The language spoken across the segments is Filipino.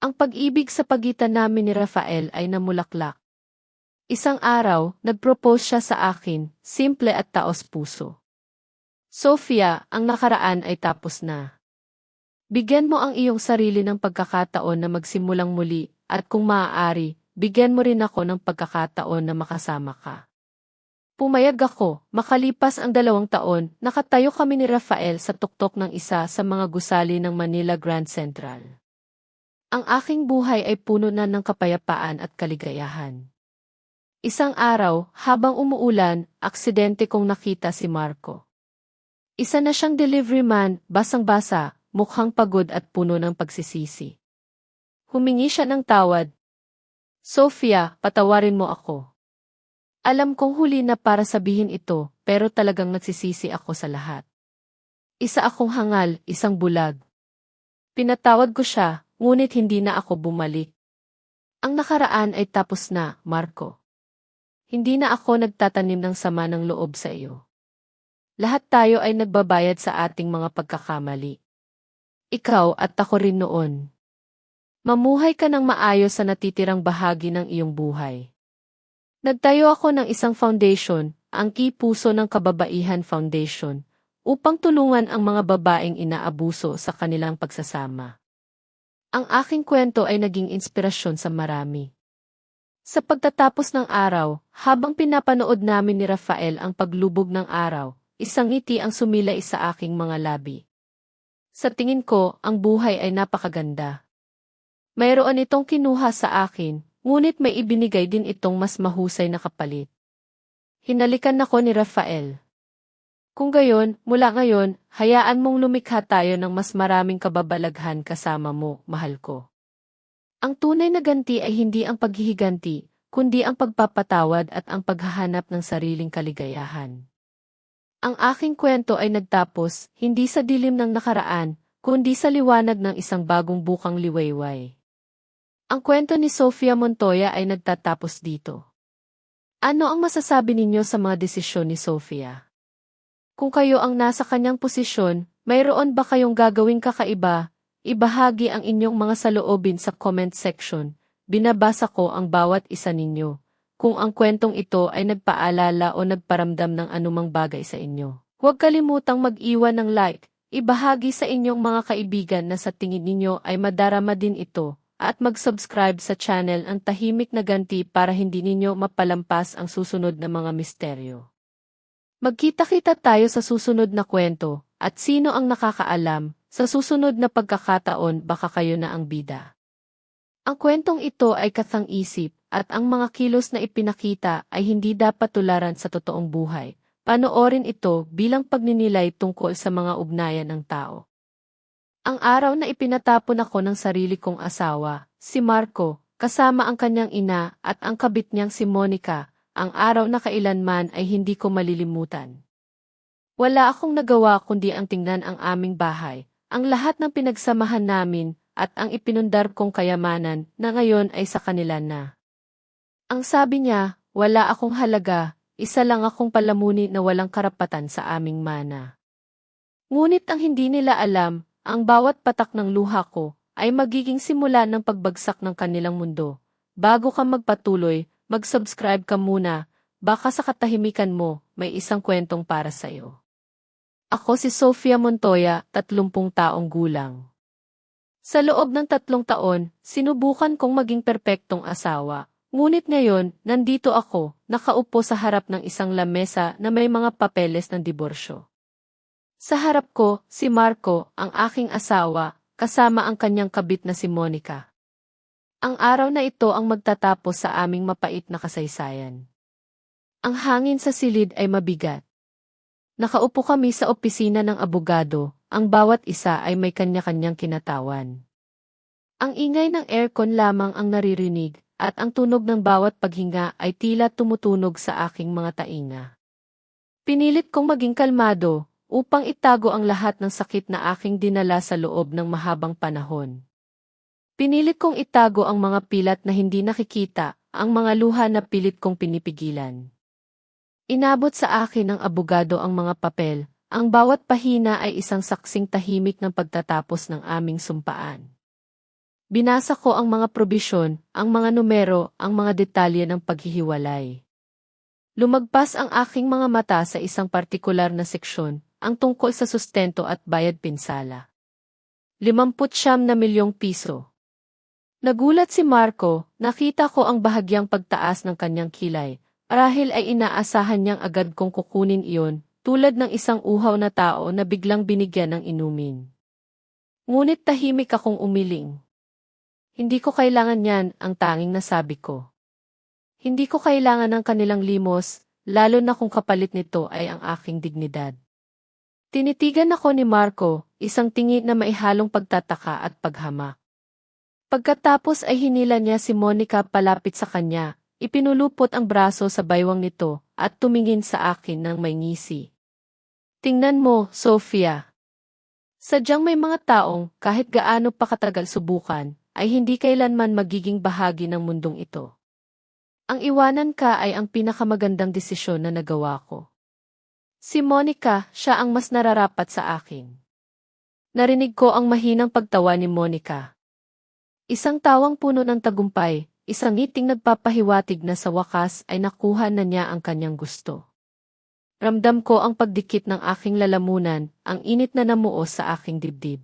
Ang pag-ibig sa pagitan namin ni Rafael ay namulaklak. Isang araw, nag-propose siya sa akin, simple at taos-puso. Sofia, ang nakaraan ay tapos na. Bigyan mo ang iyong sarili ng pagkakataon na magsimulang muli, at kung maaari, bigyan mo rin ako ng pagkakataon na makasama ka. Pumayag ako, makalipas ang 2 taon, nakatayo kami ni Rafael sa tuktok ng isa sa mga gusali ng Manila Grand Central. Ang aking buhay ay puno na ng kapayapaan at kaligayahan. Isang araw, habang umuulan, aksidente kong nakita si Marco. Isa na siyang delivery man, basang-basa, mukhang pagod at puno ng pagsisisi. Humingi siya ng tawad. Sofia, patawarin mo ako. Alam kong huli na para sabihin ito, pero talagang nagsisisi ako sa lahat. Isa akong hangal, isang bulag. Pinatawad ko siya, ngunit hindi na ako bumalik. Ang nakaraan ay tapos na, Marco. Hindi na ako nagtatanim ng sama ng loob sa iyo. Lahat tayo ay nagbabayad sa ating mga pagkakamali. Ikaw at ako rin noon. Mamuhay ka ng maayos sa natitirang bahagi ng iyong buhay. Nagtayo ako ng isang foundation, ang Puso ng Kababaihan Foundation, upang tulungan ang mga babaeng inaabuso sa kanilang pagsasama. Ang aking kwento ay naging inspirasyon sa marami. Sa pagtatapos ng araw, habang pinapanood namin ni Rafael ang paglubog ng araw, isang ngiti ang sumilay sa aking mga labi. Sa tingin ko, ang buhay ay napakaganda. Mayroon itong kinuha sa akin, ngunit may ibinigay din itong mas mahusay na kapalit. Hinalikan ako ni Rafael. Kung gayon, mula ngayon, hayaan mong lumikha tayo ng mas maraming kababalaghan kasama mo, mahal ko. Ang tunay na ganti ay hindi ang paghihiganti, kundi ang pagpapatawad at ang paghahanap ng sariling kaligayahan. Ang aking kwento ay nagtapos, hindi sa dilim ng nakaraan, kundi sa liwanag ng isang bagong bukang liwayway. Ang kwento ni Sofia Montoya ay nagtatapos dito. Ano ang masasabi ninyo sa mga desisyon ni Sofia? Kung kayo ang nasa kanyang posisyon, mayroon ba kayong gagawing kakaiba? Ibahagi ang inyong mga saloobin sa comment section. Binabasa ko ang bawat isa ninyo. Kung ang kwentong ito ay nagpaalala o nagparamdam ng anumang bagay sa inyo, huwag kalimutang mag-iwan ng like. Ibahagi sa inyong mga kaibigan na sa tingin ninyo ay madarama din ito, at mag-subscribe sa channel ang Tahimik na Ganti para hindi ninyo mapalampas ang susunod na mga misteryo. Magkita-kita tayo sa susunod na kwento, at sino ang nakakaalam, sa susunod na pagkakataon baka kayo na ang bida. Ang kwentong ito ay kathang-isip, at ang mga kilos na ipinakita ay hindi dapat tularan sa totoong buhay. Panoorin ito bilang pagninilay tungkol sa mga ugnayan ng tao. Ang araw na ipinatapon ako ng sarili kong asawa, si Marco, kasama ang kanyang ina at ang kabit niyang si Monica, ang araw na kailanman ay hindi ko malilimutan. Wala akong nagawa kundi ang tingnan ang aming bahay, ang lahat ng pinagsamahan namin, at ang ipinundar kong kayamanan na ngayon ay sa kanila na. Ang sabi niya, wala akong halaga, isa lang akong palamuni na walang karapatan sa aming mana. Ngunit ang hindi nila alam, ang bawat patak ng luha ko, ay magiging simula ng pagbagsak ng kanilang mundo. Bago ka magpatuloy, mag-subscribe ka muna, baka sa katahimikan mo, may isang kwentong para sa'yo. Ako si Sofia Montoya, 30 taong gulang. Sa loob ng 3 taon, sinubukan kong maging perpektong asawa, ngunit ngayon, nandito ako, nakaupo sa harap ng isang lamesa na may mga papeles ng diborsyo. Sa harap ko, si Marco, ang aking asawa, kasama ang kanyang kabit na si Monica. Ang araw na ito ang magtatapos sa aming mapait na kasaysayan. Ang hangin sa silid ay mabigat. Nakaupo kami sa opisina ng abogado, ang bawat isa ay may kanya-kanyang kinatawan. Ang ingay ng aircon lamang ang naririnig, at ang tunog ng bawat paghinga ay tila tumutunog sa aking mga tainga. Pinilit kong maging kalmado, upang itago ang lahat ng sakit na aking dinala sa loob ng mahabang panahon. Pinilit kong itago ang mga pilat na hindi nakikita, ang mga luha na pilit kong pinipigilan. Inabot sa akin ng abogado ang mga papel, ang bawat pahina ay isang saksing tahimik ng pagtatapos ng aming sumpaan. Binasa ko ang mga probisyon, ang mga numero, ang mga detalye ng paghihiwalay. Lumagpas ang aking mga mata sa isang partikular na seksyon, ang tungkol sa sustento at bayad pinsala. 59 milyong piso. Nagulat si Marco, nakita ko ang bahagyang pagtaas ng kanyang kilay. Marahil ay inaasahan niyang agad kong kukunin iyon, tulad ng isang uhaw na tao na biglang binigyan ng inumin. Ngunit tahimik akong umiling. Hindi ko kailangan yan, ang tanging nasabi ko. Hindi ko kailangan ng kanilang limos, lalo na kung kapalit nito ay ang aking dignidad. Tinitigan ako ni Marco, isang tingin na maihalong pagtataka at paghamak. Pagkatapos ay hinila niya si Monica palapit sa kanya, ipinulupot ang braso sa baywang nito, at tumingin sa akin ng may ngisi. Tingnan mo, Sofia. Sadyang may mga taong, kahit gaano pa katagal subukan, ay hindi kailanman magiging bahagi ng mundong ito. Ang iwanan ka ay ang pinakamagandang desisyon na nagawa ko. Si Monica, siya ang mas nararapat sa akin. Narinig ko ang mahinang pagtawa ni Monica. Isang tawang puno ng tagumpay, isang ngiting nagpapahiwatig na sa wakas ay nakuha na niya ang kanyang gusto. Ramdam ko ang pagdikit ng aking lalamunan, ang init na namuo sa aking dibdib.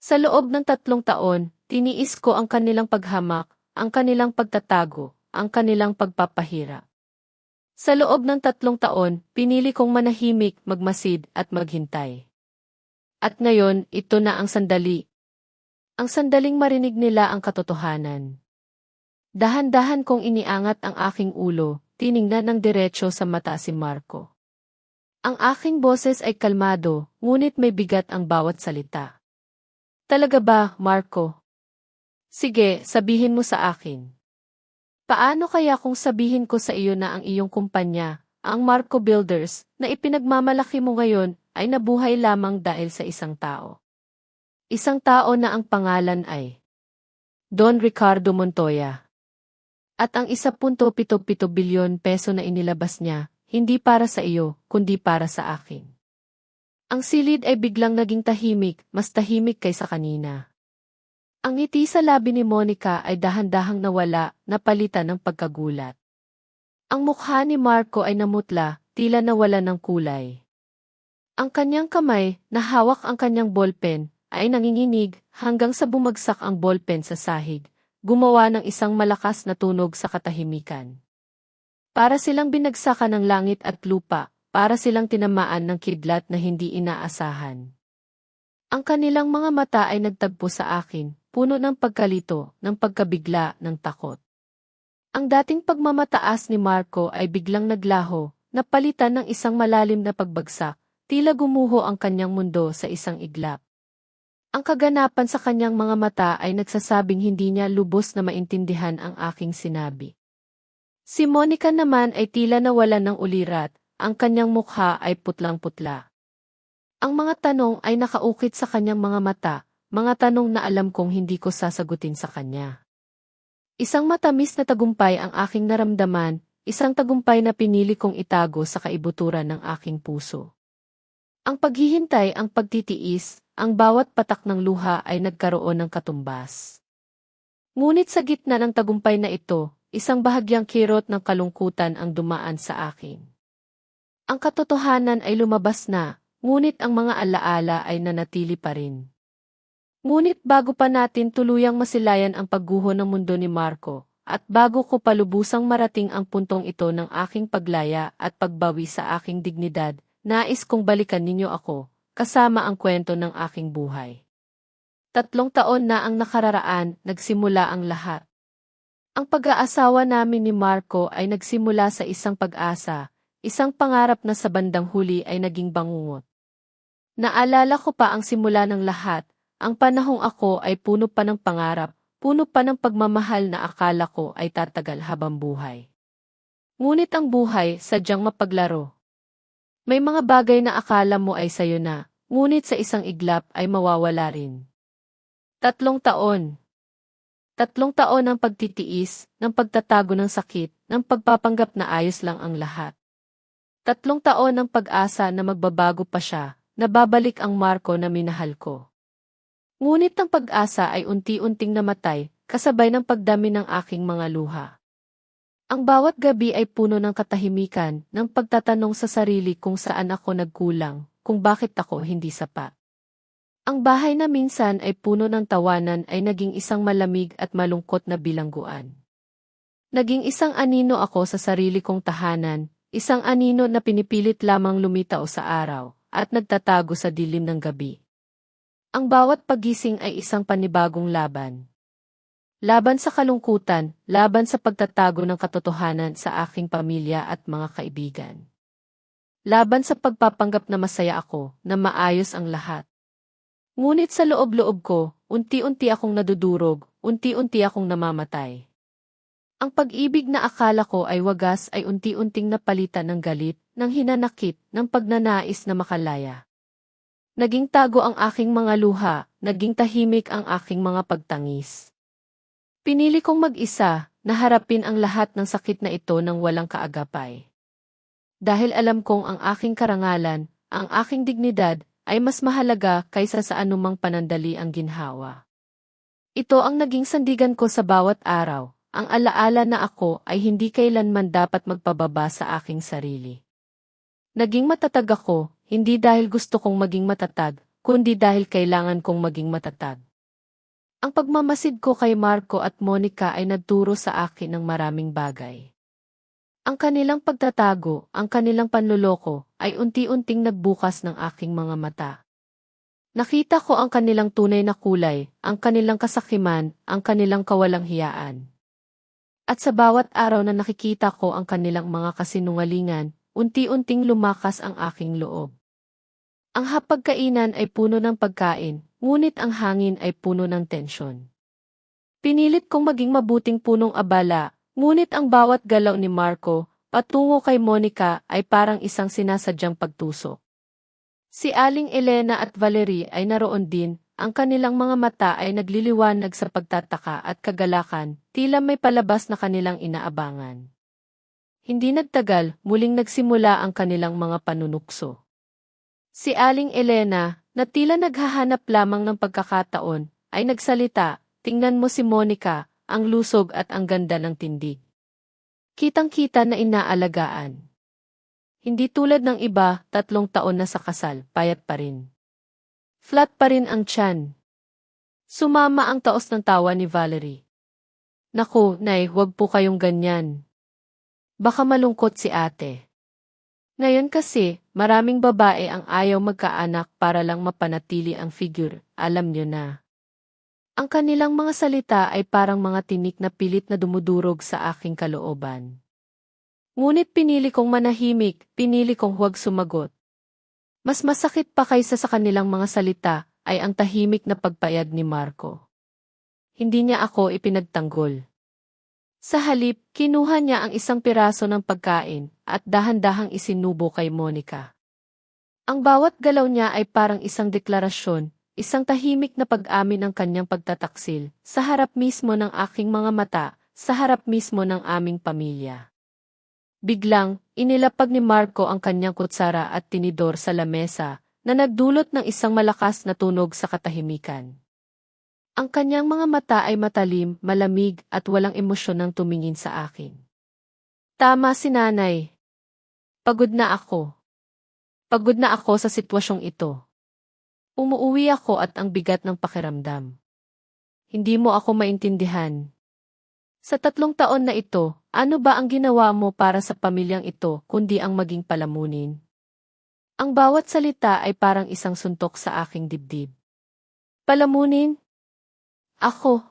Sa loob ng 3 taon, tiniis ko ang kanilang paghamak, ang kanilang pagtatago, ang kanilang pagpapahirap. Sa loob ng 3 taon, pinili kong manahimik, magmasid at maghintay. At ngayon, ito na ang sandali. Ang sandaling marinig nila ang katotohanan. Dahan-dahan kong iniangat ang aking ulo, tiningnan ng diretso sa mata si Marco. Ang aking boses ay kalmado, ngunit may bigat ang bawat salita. Talaga ba, Marco? Sige, sabihin mo sa akin. Paano kaya kung sabihin ko sa iyo na ang iyong kumpanya, ang Marco Builders, na ipinagmamalaki mo ngayon, ay nabuhay lamang dahil sa isang tao? Isang tao na ang pangalan ay Don Ricardo Montoya. At ang 1.77 bilyon peso na inilabas niya, hindi para sa iyo, kundi para sa akin. Ang silid ay biglang naging tahimik, mas tahimik kaysa kanina. Ang ngiti sa labi ni Monica ay dahan-dahang nawala, napalitan ng pagkagulat. Ang mukha ni Marco ay namutla, tila nawala ng kulay. Ang kanyang kamay, na hawak ang kanyang ballpen, ay nanginginig hanggang sa bumagsak ang ballpen sa sahig, gumawa ng isang malakas na tunog sa katahimikan. Para silang binagsakan ng langit at lupa, para silang tinamaan ng kidlat na hindi inaasahan. Ang kanilang mga mata ay nagtagpo sa akin, puno ng pagkalito, ng pagkabigla, ng takot. Ang dating pagmamataas ni Marco ay biglang naglaho, napalitan ng isang malalim na pagbagsak, tila gumuho ang kanyang mundo sa isang iglap. Ang kaganapan sa kanyang mga mata ay nagsasabing hindi niya lubos na maintindihan ang aking sinabi. Si Monica naman ay tila nawalan ng ulirat, ang kanyang mukha ay putlang-putla. Ang mga tanong ay nakaukit sa kanyang mga mata, mga tanong na alam kong hindi ko sasagutin sa kanya. Isang matamis na tagumpay ang aking naramdaman, isang tagumpay na pinili kong itago sa kaibuturan ng aking puso. Ang paghihintay, ang pagtitiis, ang bawat patak ng luha ay nagkaroon ng katumbas. Ngunit sa gitna ng tagumpay na ito, isang bahagyang kirot ng kalungkutan ang dumaan sa akin. Ang katotohanan ay lumabas na, ngunit ang mga alaala ay nanatili pa rin. Ngunit bago pa natin tuluyang masilayan ang pagguho ng mundo ni Marco, at bago ko palubusang marating ang puntong ito ng aking paglaya at pagbawi sa aking dignidad, nais kong balikan ninyo ako, kasama ang kwento ng aking buhay. 3 taon na ang nakararaan, nagsimula ang lahat. Ang pag-aasawa namin ni Marco ay nagsimula sa isang pag-asa, isang pangarap na sa bandang huli ay naging bangungot. Naalala ko pa ang simula ng lahat, ang panahong ako ay puno pa ng pangarap, puno pa ng pagmamahal na akala ko ay tatagal habang buhay. Ngunit ang buhay sadyang mapaglaro. May mga bagay na akala mo ay sayo na, ngunit sa isang iglap ay mawawala rin. 3 taon. 3 taon ng pagtitiis, ng pagtatago ng sakit, ng pagpapanggap na ayos lang ang lahat. 3 taon ng pag-asa na magbabago pa siya, na babalik ang Marco na minahal ko. Ngunit ang pag-asa ay unti-unting namatay, kasabay ng pagdami ng aking mga luha. Ang bawat gabi ay puno ng katahimikan, ng pagtatanong sa sarili kung saan ako nagkulang, kung bakit ako hindi sapat. Ang bahay na minsan ay puno ng tawanan ay naging isang malamig at malungkot na bilangguan. Naging isang anino ako sa sarili kong tahanan, isang anino na pinipilit lamang lumitaw sa araw, at nagtatago sa dilim ng gabi. Ang bawat pagising ay isang panibagong laban. Laban sa kalungkutan, laban sa pagtatago ng katotohanan sa aking pamilya at mga kaibigan. Laban sa pagpapanggap na masaya ako, na maayos ang lahat. Ngunit sa loob-loob ko, unti-unti akong nadudurog, unti-unti akong namamatay. Ang pag-ibig na akala ko ay wagas ay unti-unting napalitan ng galit, ng hinanakit, ng pagnanais na makalaya. Naging tago ang aking mga luha, naging tahimik ang aking mga pagtangis. Pinili kong mag-isa, na harapin ang lahat ng sakit na ito ng walang kaagapay. Dahil alam kong ang aking karangalan, ang aking dignidad, ay mas mahalaga kaysa sa anumang panandali ang ginhawa. Ito ang naging sandigan ko sa bawat araw, ang alaala na ako ay hindi kailanman dapat magpababa sa aking sarili. Naging matatag ako, hindi dahil gusto kong maging matatag, kundi dahil kailangan kong maging matatag. Ang pagmamasid ko kay Marco at Monica ay nagturo sa akin ng maraming bagay. Ang kanilang pagtatago, ang kanilang panloloko, ay unti-unting nagbukas ng aking mga mata. Nakita ko ang kanilang tunay na kulay, ang kanilang kasakiman, ang kanilang kawalang hiyaan. At sa bawat araw na nakikita ko ang kanilang mga kasinungalingan, unti-unting lumakas ang aking loob. Ang hapagkainan ay puno ng pagkain, ngunit ang hangin ay puno ng tensyon. Pinilit kong maging mabuting punong abala, ngunit ang bawat galaw ni Marco, patungo kay Monica ay parang isang sinasadyang pagtusok. Si Aling Elena at Valerie ay naroon din, ang kanilang mga mata ay nagliliwanag sa pagtataka at kagalakan, tila may palabas na kanilang inaabangan. Hindi nagtagal, muling nagsimula ang kanilang mga panunukso. Si Aling Elena, na tila naghahanap lamang ng pagkakataon, ay nagsalita, "Tingnan mo si Monica, ang lusog at ang ganda ng tindig. Kitang-kita na inaalagaan. Hindi tulad ng iba, 3 taon na sa kasal, payat pa rin. Flat pa rin ang tiyan." Sumama ang taos ng tawa ni Valerie. "Naku, Nay, huwag po kayong ganyan. Baka malungkot si ate. Ngayon kasi, maraming babae ang ayaw magkaanak para lang mapanatili ang figure, alam niyo na." Ang kanilang mga salita ay parang mga tinik na pilit na dumudurog sa aking kalooban. Ngunit pinili kong manahimik, pinili kong huwag sumagot. Mas masakit pa kaysa sa kanilang mga salita, ay ang tahimik na pagpayag ni Marco. Hindi niya ako ipinagtanggol. Sa halip, kinuha niya ang isang piraso ng pagkain, at dahan-dahang isinubo kay Monica. Ang bawat galaw niya ay parang isang deklarasyon, isang tahimik na pag-amin ng kanyang pagtataksil, sa harap mismo ng aking mga mata, sa harap mismo ng aming pamilya. Biglang, inilapag ni Marco ang kanyang kutsara at tinidor sa lamesa, na nagdulot ng isang malakas na tunog sa katahimikan. Ang kanyang mga mata ay matalim, malamig at walang emosyon nang tumingin sa akin. Tama si nanay. Pagod na ako. Pagod na ako sa sitwasyong ito. Umuuwi ako at ang bigat ng pakiramdam. Hindi mo ako maintindihan. Sa 3 taon na ito, ano ba ang ginawa mo para sa pamilyang ito kundi ang maging palamunin? Ang bawat salita ay parang isang suntok sa aking dibdib. Palamunin? Ako.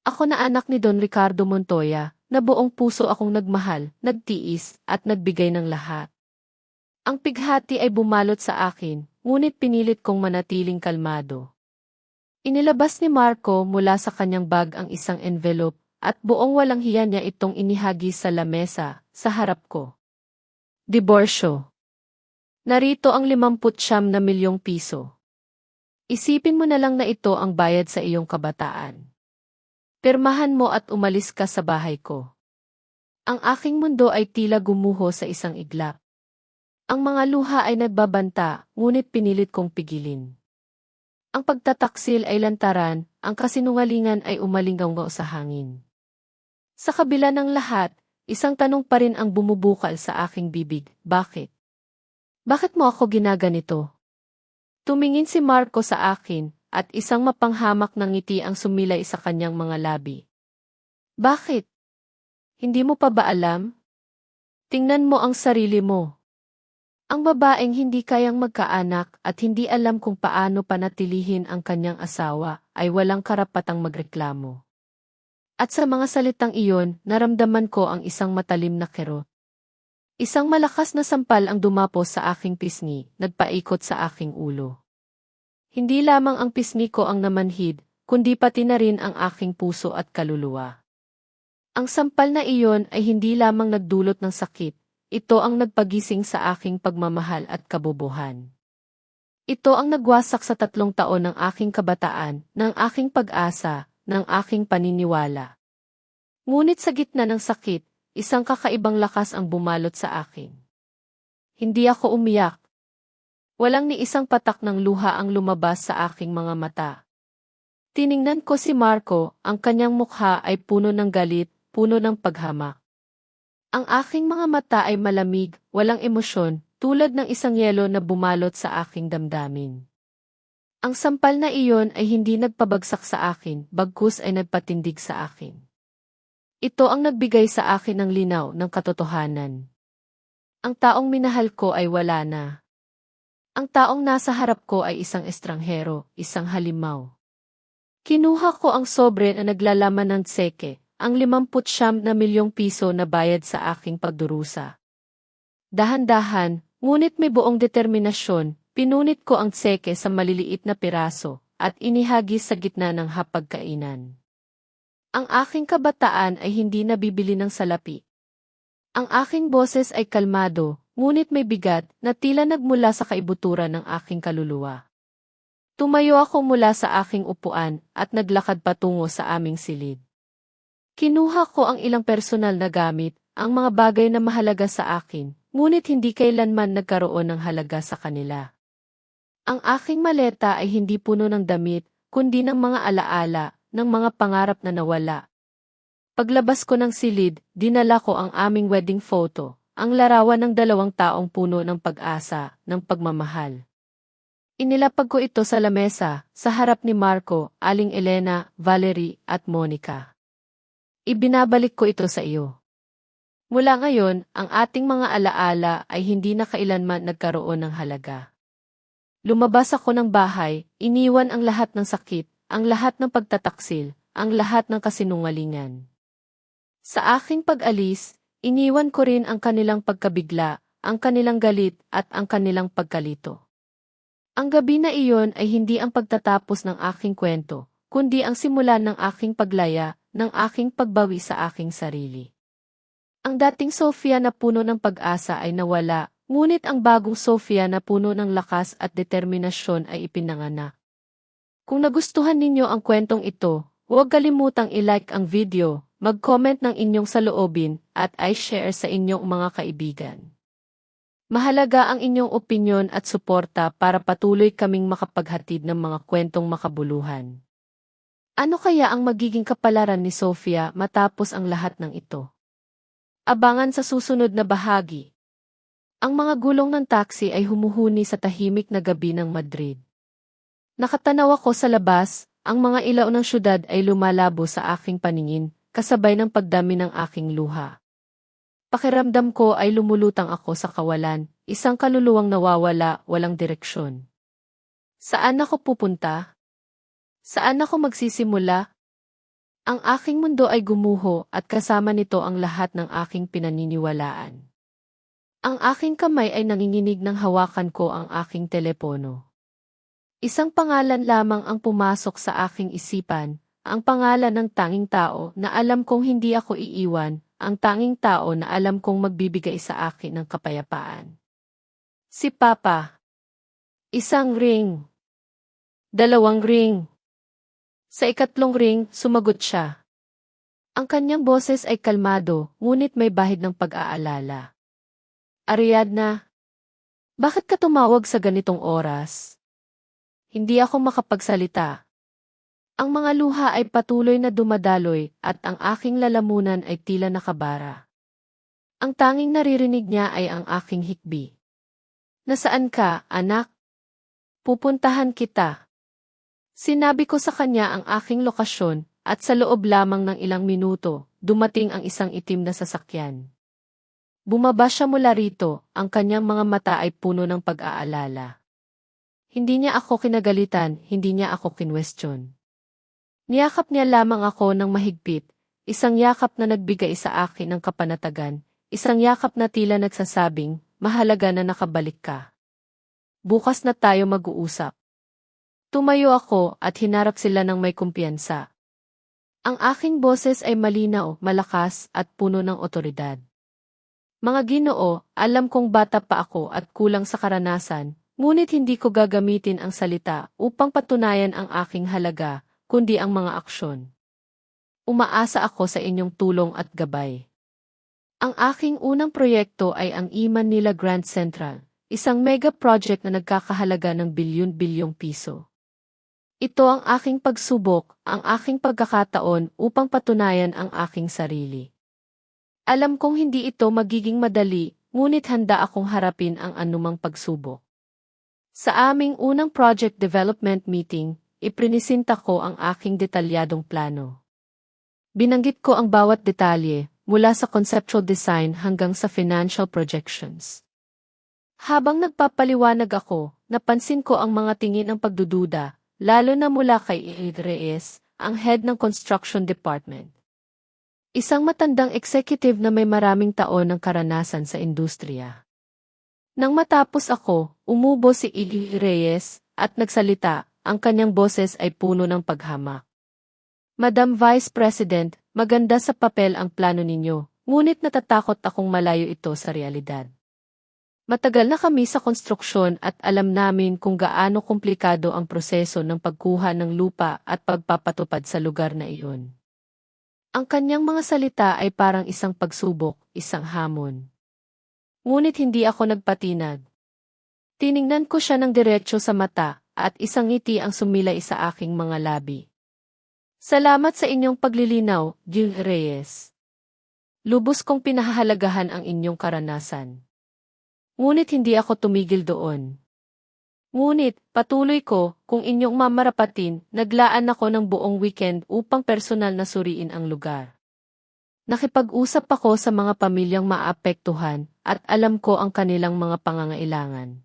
Ako na anak ni Don Ricardo Montoya, na buong puso akong nagmahal, nagtiis, at nagbigay ng lahat. Ang pighati ay bumalot sa akin, ngunit pinilit kong manatiling kalmado. Inilabas ni Marco mula sa kanyang bag ang isang envelope, at buong walang hiya niya itong inihagis sa lamesa, sa harap ko. Diborsyo. Narito ang 59 na milyong piso. Isipin mo na lang na ito ang bayad sa iyong kabataan. Pirmahan mo at umalis ka sa bahay ko. Ang aking mundo ay tila gumuho sa isang iglap. Ang mga luha ay nagbabanta, ngunit pinilit kong pigilin. Ang pagtataksil ay lantaran, ang kasinungalingan ay umalingaw sa hangin. Sa kabila ng lahat, isang tanong pa rin ang bumubukal sa aking bibig, bakit? Bakit mo ako ginaganito? Tumingin si Marco sa akin, at isang mapanghamak na ngiti ang sumilay sa kanyang mga labi. Bakit? Hindi mo pa ba alam? Tingnan mo ang sarili mo. Ang babaeng hindi kayang magkaanak at hindi alam kung paano panatilihin ang kanyang asawa ay walang karapatang magreklamo. At sa mga salitang iyon, naramdaman ko ang isang matalim na kerot. Isang malakas na sampal ang dumapos sa aking pisngi, nagpaikot sa aking ulo. Hindi lamang ang pisngi ko ang namanhid, kundi pati na rin ang aking puso at kaluluwa. Ang sampal na iyon ay hindi lamang nagdulot ng sakit, ito ang nagpagising sa aking pagmamahal at kabobohan. Ito ang nagwasak sa 3 taon ng aking kabataan, ng aking pag-asa, ng aking paniniwala. Ngunit sa gitna ng sakit, isang kakaibang lakas ang bumalot sa akin. Hindi ako umiyak. Walang ni isang patak ng luha ang lumabas sa aking mga mata. Tiningnan ko si Marco, ang kanyang mukha ay puno ng galit, puno ng paghamak. Ang aking mga mata ay malamig, walang emosyon, tulad ng isang yelo na bumalot sa aking damdamin. Ang sampal na iyon ay hindi nagpabagsak sa akin, bagkus ay nagpatindig sa akin. Ito ang nagbigay sa akin ng linaw ng katotohanan. Ang taong minahal ko ay wala na. Ang taong nasa harap ko ay isang estranghero, isang halimaw. Kinuha ko ang sobre na naglalaman ng tseke, ang 59 na milyong piso na bayad sa aking pagdurusa. Dahan-dahan, ngunit may buong determinasyon, pinunit ko ang tseke sa maliliit na piraso, at inihagis sa gitna ng hapagkainan. Ang aking kabataan ay hindi nabibili ng salapi. Ang aking boses ay kalmado, ngunit may bigat na tila nagmula sa kaibuturan ng aking kaluluwa. Tumayo ako mula sa aking upuan at naglakad patungo sa aming silid. Kinuha ko ang ilang personal na gamit, ang mga bagay na mahalaga sa akin, ngunit hindi kailanman nagkaroon ng halaga sa kanila. Ang aking maleta ay hindi puno ng damit, kundi ng mga alaala, ng mga pangarap na nawala. Paglabas ko ng silid, dinala ko ang aming wedding photo, ang larawan ng 2 taong puno ng pag-asa, ng pagmamahal. Inilapag ko ito sa lamesa, sa harap ni Marco, Aling Elena, Valerie, at Monica. Ibinabalik ko ito sa iyo. Mula ngayon, ang ating mga alaala ay hindi na kailanman nagkaroon ng halaga. Lumabas ako ng bahay, iniwan ang lahat ng sakit, ang lahat ng pagtataksil, ang lahat ng kasinungalingan. Sa aking pag-alis, iniwan ko rin ang kanilang pagkabigla, ang kanilang galit at ang kanilang pagkalito. Ang gabi na iyon ay hindi ang pagtatapos ng aking kwento, kundi ang simulan ng aking paglaya, ng aking pagbawi sa aking sarili. Ang dating Sofia na puno ng pag-asa ay nawala, ngunit ang bagong Sofia na puno ng lakas at determinasyon ay ipinanganak. Kung nagustuhan ninyo ang kwentong ito, huwag kalimutang i-like ang video, mag-comment ng inyong saloobin, at i-share sa inyong mga kaibigan. Mahalaga ang inyong opinyon at suporta para patuloy kaming makapaghatid ng mga kwentong makabuluhan. Ano kaya ang magiging kapalaran ni Sofia matapos ang lahat ng ito? Abangan sa susunod na bahagi. Ang mga gulong ng taxi ay humuhuni sa tahimik na gabi ng Madrid. Nakatanaw ako sa labas, ang mga ilaw ng syudad ay lumalabo sa aking paningin, kasabay ng pagdami ng aking luha. Pakiramdam ko ay lumulutang ako sa kawalan, isang kaluluwang nawawala, walang direksyon. Saan ako pupunta? Saan ako magsisimula? Ang aking mundo ay gumuho at kasama nito ang lahat ng aking pinaniniwalaan. Ang aking kamay ay nanginginig nang hawakan ko ang aking telepono. Isang pangalan lamang ang pumasok sa aking isipan, ang pangalan ng tanging tao na alam kong hindi ako iiwan, ang tanging tao na alam kong magbibigay sa akin ng kapayapaan. Si Papa. 1 ring. 2 ring. Sa 3 ring, sumagot siya. Ang kanyang boses ay kalmado, ngunit may bahid ng pag-aalala. Ariadna, bakit ka tumawag sa ganitong oras? Hindi ako makapagsalita. Ang mga luha ay patuloy na dumadaloy at ang aking lalamunan ay tila nakabara. Ang tanging naririnig niya ay ang aking hikbi. Nasaan ka, anak? Pupuntahan kita. Sinabi ko sa kanya ang aking lokasyon at sa loob lamang ng ilang minuto, dumating ang isang itim na sasakyan. Bumaba siya mula rito, ang kanyang mga mata ay puno ng pag-aalala. Hindi niya ako kinagalitan, hindi niya ako kinwestiyon. Niyakap niya lamang ako ng mahigpit, isang yakap na nagbigay sa akin ng kapanatagan, isang yakap na tila nagsasabing, mahalaga na nakabalik ka. Bukas na tayo mag-uusap. Tumayo ako at hinarap sila ng may kumpiyansa. Ang aking boses ay malinaw, malakas at puno ng otoridad. Mga Ginoo, alam kong bata pa ako at kulang sa karanasan, ngunit hindi ko gagamitin ang salita upang patunayan ang aking halaga, kundi ang mga aksyon. Umaasa ako sa inyong tulong at gabay. Ang aking unang proyekto ay ang Imanila Grand Central, isang mega project na nagkakahalaga ng bilyon-bilyong piso. Ito ang aking pagsubok, ang aking pagkakataon upang patunayan ang aking sarili. Alam kong hindi ito magiging madali, ngunit handa akong harapin ang anumang pagsubok. Sa aming unang project development meeting, iprinisinta ko ang aking detalyadong plano. Binanggit ko ang bawat detalye, mula sa conceptual design hanggang sa financial projections. Habang nagpapaliwanag ako, napansin ko ang mga tingin ng pagdududa, lalo na mula kay Ed Reyes, ang head ng construction department. Isang matandang executive na may maraming taon ng karanasan sa industriya. Nang matapos ako, umubo si Ed Reyes at nagsalita. Ang kanyang boses ay puno ng paghamak. Madam Vice President, maganda sa papel ang plano ninyo, ngunit natatakot akong malayo ito sa realidad. Matagal na kami sa konstruksyon at alam namin kung gaano komplikado ang proseso ng pagkuha ng lupa at pagpapatupad sa lugar na iyon. Ang kanyang mga salita ay parang isang pagsubok, isang hamon. Ngunit hindi ako nagpatinag. Tiningnan ko siya ng diretso sa mata, at isang ngiti ang sumilay sa aking mga labi. Salamat sa inyong paglilinaw, Gil Reyes. Lubos kong pinahahalagahan ang inyong karanasan. Ngunit hindi ako tumigil doon. Ngunit, patuloy ko, kung inyong mamarapatin, naglaan ako ng buong weekend upang personal na suriin ang lugar. Nakipag-usap ako sa mga pamilyang maapektuhan, at alam ko ang kanilang mga pangangailangan.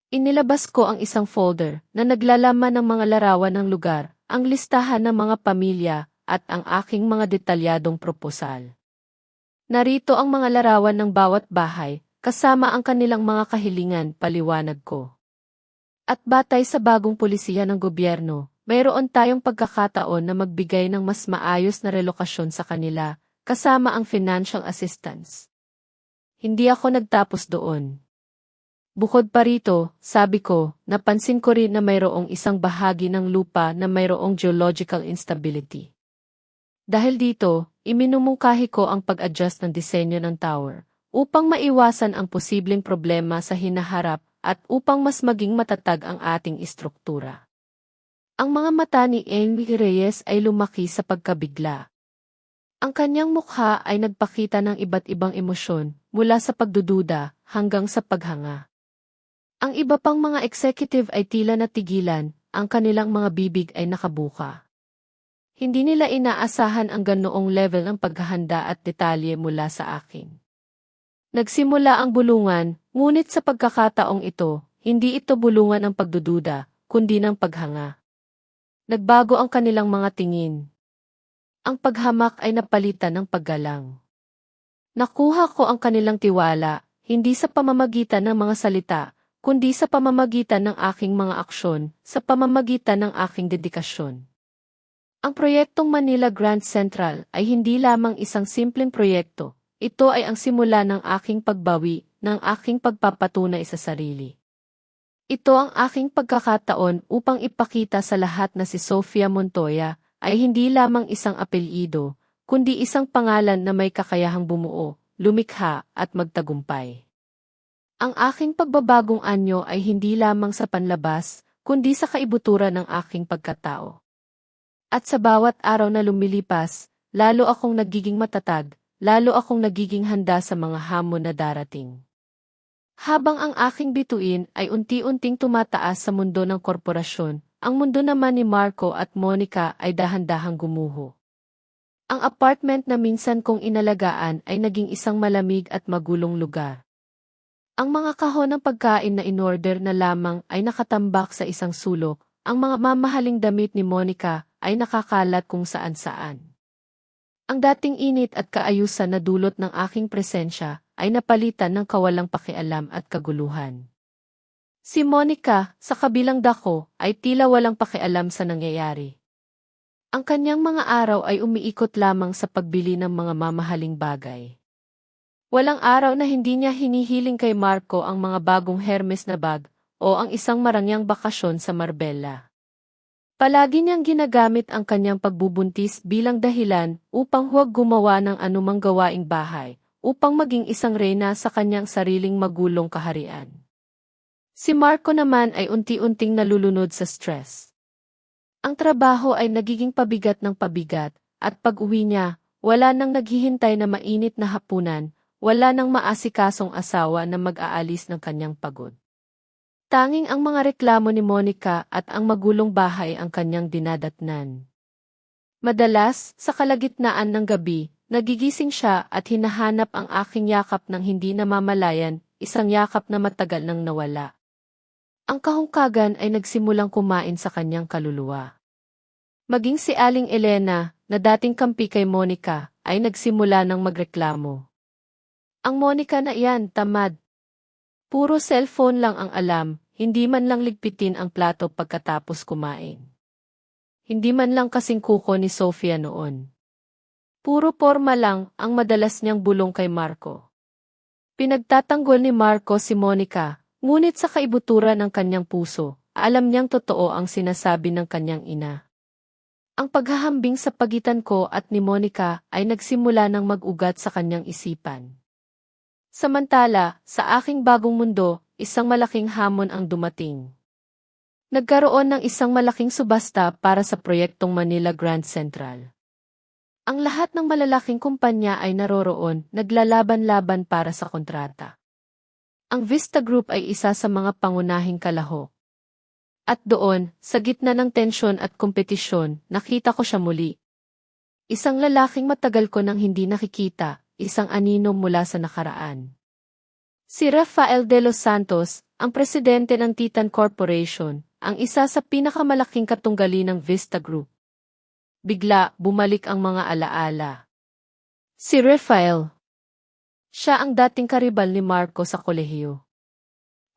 Inilabas ko ang isang folder na naglalaman ng mga larawan ng lugar, ang listahan ng mga pamilya, at ang aking mga detalyadong proposal. Narito ang mga larawan ng bawat bahay, kasama ang kanilang mga kahilingan, paliwanag ko. At batay sa bagong polisiya ng gobyerno, mayroon tayong pagkakataon na magbigay ng mas maayos na relokasyon sa kanila, kasama ang financial assistance. Hindi ako nagtapos doon. Bukod pa rito, sabi ko, napansin ko rin na mayroong isang bahagi ng lupa na mayroong geological instability. Dahil dito, iminumungkahi ko ang pag-adjust ng disenyo ng tower, upang maiwasan ang posibleng problema sa hinaharap at upang mas maging matatag ang ating istruktura. Ang mga mata ni Amy Reyes ay lumaki sa pagkabigla. Ang kanyang mukha ay nagpakita ng iba't ibang emosyon, mula sa pagdududa hanggang sa paghanga. Ang iba pang mga executive ay tila natigilan, ang kanilang mga bibig ay nakabuka. Hindi nila inaasahan ang ganoong level ng paghahanda at detalye mula sa akin. Nagsimula ang bulungan, ngunit sa pagkakataong ito, hindi ito bulungan ng pagdududa, kundi ng paghanga. Nagbago ang kanilang mga tingin. Ang paghamak ay napalitan ng paggalang. Nakuha ko ang kanilang tiwala, hindi sa pamamagitan ng mga salita, kundi sa pamamagitan ng aking mga aksyon, sa pamamagitan ng aking dedikasyon. Ang proyektong Manila Grand Central ay hindi lamang isang simpleng proyekto, ito ay ang simula ng aking pagbawi, ng aking pagpapatunay sa sarili. Ito ang aking pagkakataon upang ipakita sa lahat na si Sofia Montoya ay hindi lamang isang apelyido, kundi isang pangalan na may kakayahang bumuo, lumikha at magtagumpay. Ang aking pagbabagong anyo ay hindi lamang sa panlabas, kundi sa kaibuturan ng aking pagkatao. At sa bawat araw na lumilipas, lalo akong nagiging matatag, lalo akong nagiging handa sa mga hamon na darating. Habang ang aking bituin ay unti-unting tumataas sa mundo ng korporasyon, ang mundo naman ni Marco at Monica ay dahan-dahang gumuho. Ang apartment na minsan kong inalagaan ay naging isang malamig at magulong lugar. Ang mga kahon ng pagkain na inorder na lamang ay nakatambak sa isang sulok, ang mga mamahaling damit ni Monica ay nakakalat kung saan-saan. Ang dating init at kaayusan na dulot ng aking presensya ay napalitan ng kawalang pakialam at kaguluhan. Si Monica, sa kabilang dako, ay tila walang pakialam sa nangyayari. Ang kanyang mga araw ay umiikot lamang sa pagbili ng mga mamahaling bagay. Walang araw na hindi niya hinihiling kay Marco ang mga bagong Hermes na bag o ang isang marangyang bakasyon sa Marbella. Palagi niyang ginagamit ang kanyang pagbubuntis bilang dahilan upang huwag gumawa ng anumang gawaing bahay, upang maging isang reyna sa kanyang sariling magulong kaharian. Si Marco naman ay unti-unting nalulunod sa stress. Ang trabaho ay nagiging pabigat ng pabigat, at pag-uwi niya, wala nang naghihintay na mainit na hapunan, wala nang maasikasong asawa na mag-aalis ng kanyang pagod. Tanging ang mga reklamo ni Monica at ang magulong bahay ang kanyang dinadatnan. Madalas, sa kalagitnaan ng gabi, nagigising siya at hinahanap ang aking yakap ng hindi namamalayan, isang yakap na matagal nang nawala. Ang kahungkagan ay nagsimulang kumain sa kanyang kaluluwa. Maging si Aling Elena, na dating kampi kay Monica, ay nagsimula ng magreklamo. Ang Monica na iyan, tamad. Puro cellphone lang ang alam, hindi man lang ligpitin ang plato pagkatapos kumain. Hindi man lang kasing kuko ni Sofia noon. Puro porma lang ang madalas niyang bulong kay Marco. Pinagtatanggol ni Marco si Monica, ngunit sa kaibuturan ng kanyang puso, alam niyang totoo ang sinasabi ng kanyang ina. Ang paghahambing sa pagitan ko at ni Monica ay nagsimula ng mag-ugat sa kanyang isipan. Samantala, sa aking bagong mundo, isang malaking hamon ang dumating. Nagkaroon ng isang malaking subasta para sa proyektong Manila Grand Central. Ang lahat ng malalaking kumpanya ay naroroon, naglalaban-laban para sa kontrata. Ang Vista Group ay isa sa mga pangunahing kalahok. At doon, sa gitna ng tensyon at kompetisyon, nakita ko siya muli. Isang lalaking matagal ko nang hindi nakikita, isang anino mula sa nakaraan. Si Rafael de los Santos, ang presidente ng Titan Corporation, ang isa sa pinakamalaking katunggali ng Vista Group. Bigla, bumalik ang mga alaala. Si Rafael. Siya ang dating karibal ni Marco sa kolehiyo.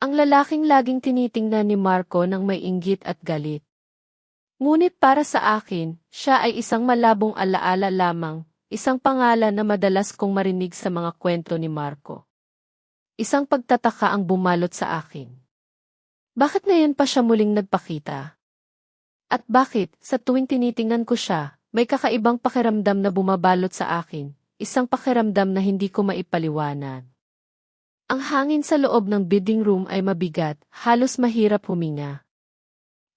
Ang lalaking laging tinitingnan ni Marco ng may inggit at galit. Ngunit para sa akin, siya ay isang malabong alaala lamang, isang pangalan na madalas kong marinig sa mga kwento ni Marco. Isang pagtataka ang bumalot sa akin. Bakit ngayon pa siya muling nagpakita? At bakit, sa tuwing tinitingnan ko siya, may kakaibang pakiramdam na bumabalot sa akin, isang pakiramdam na hindi ko maipaliwanag. Ang hangin sa loob ng bidding room ay mabigat, halos mahirap huminga.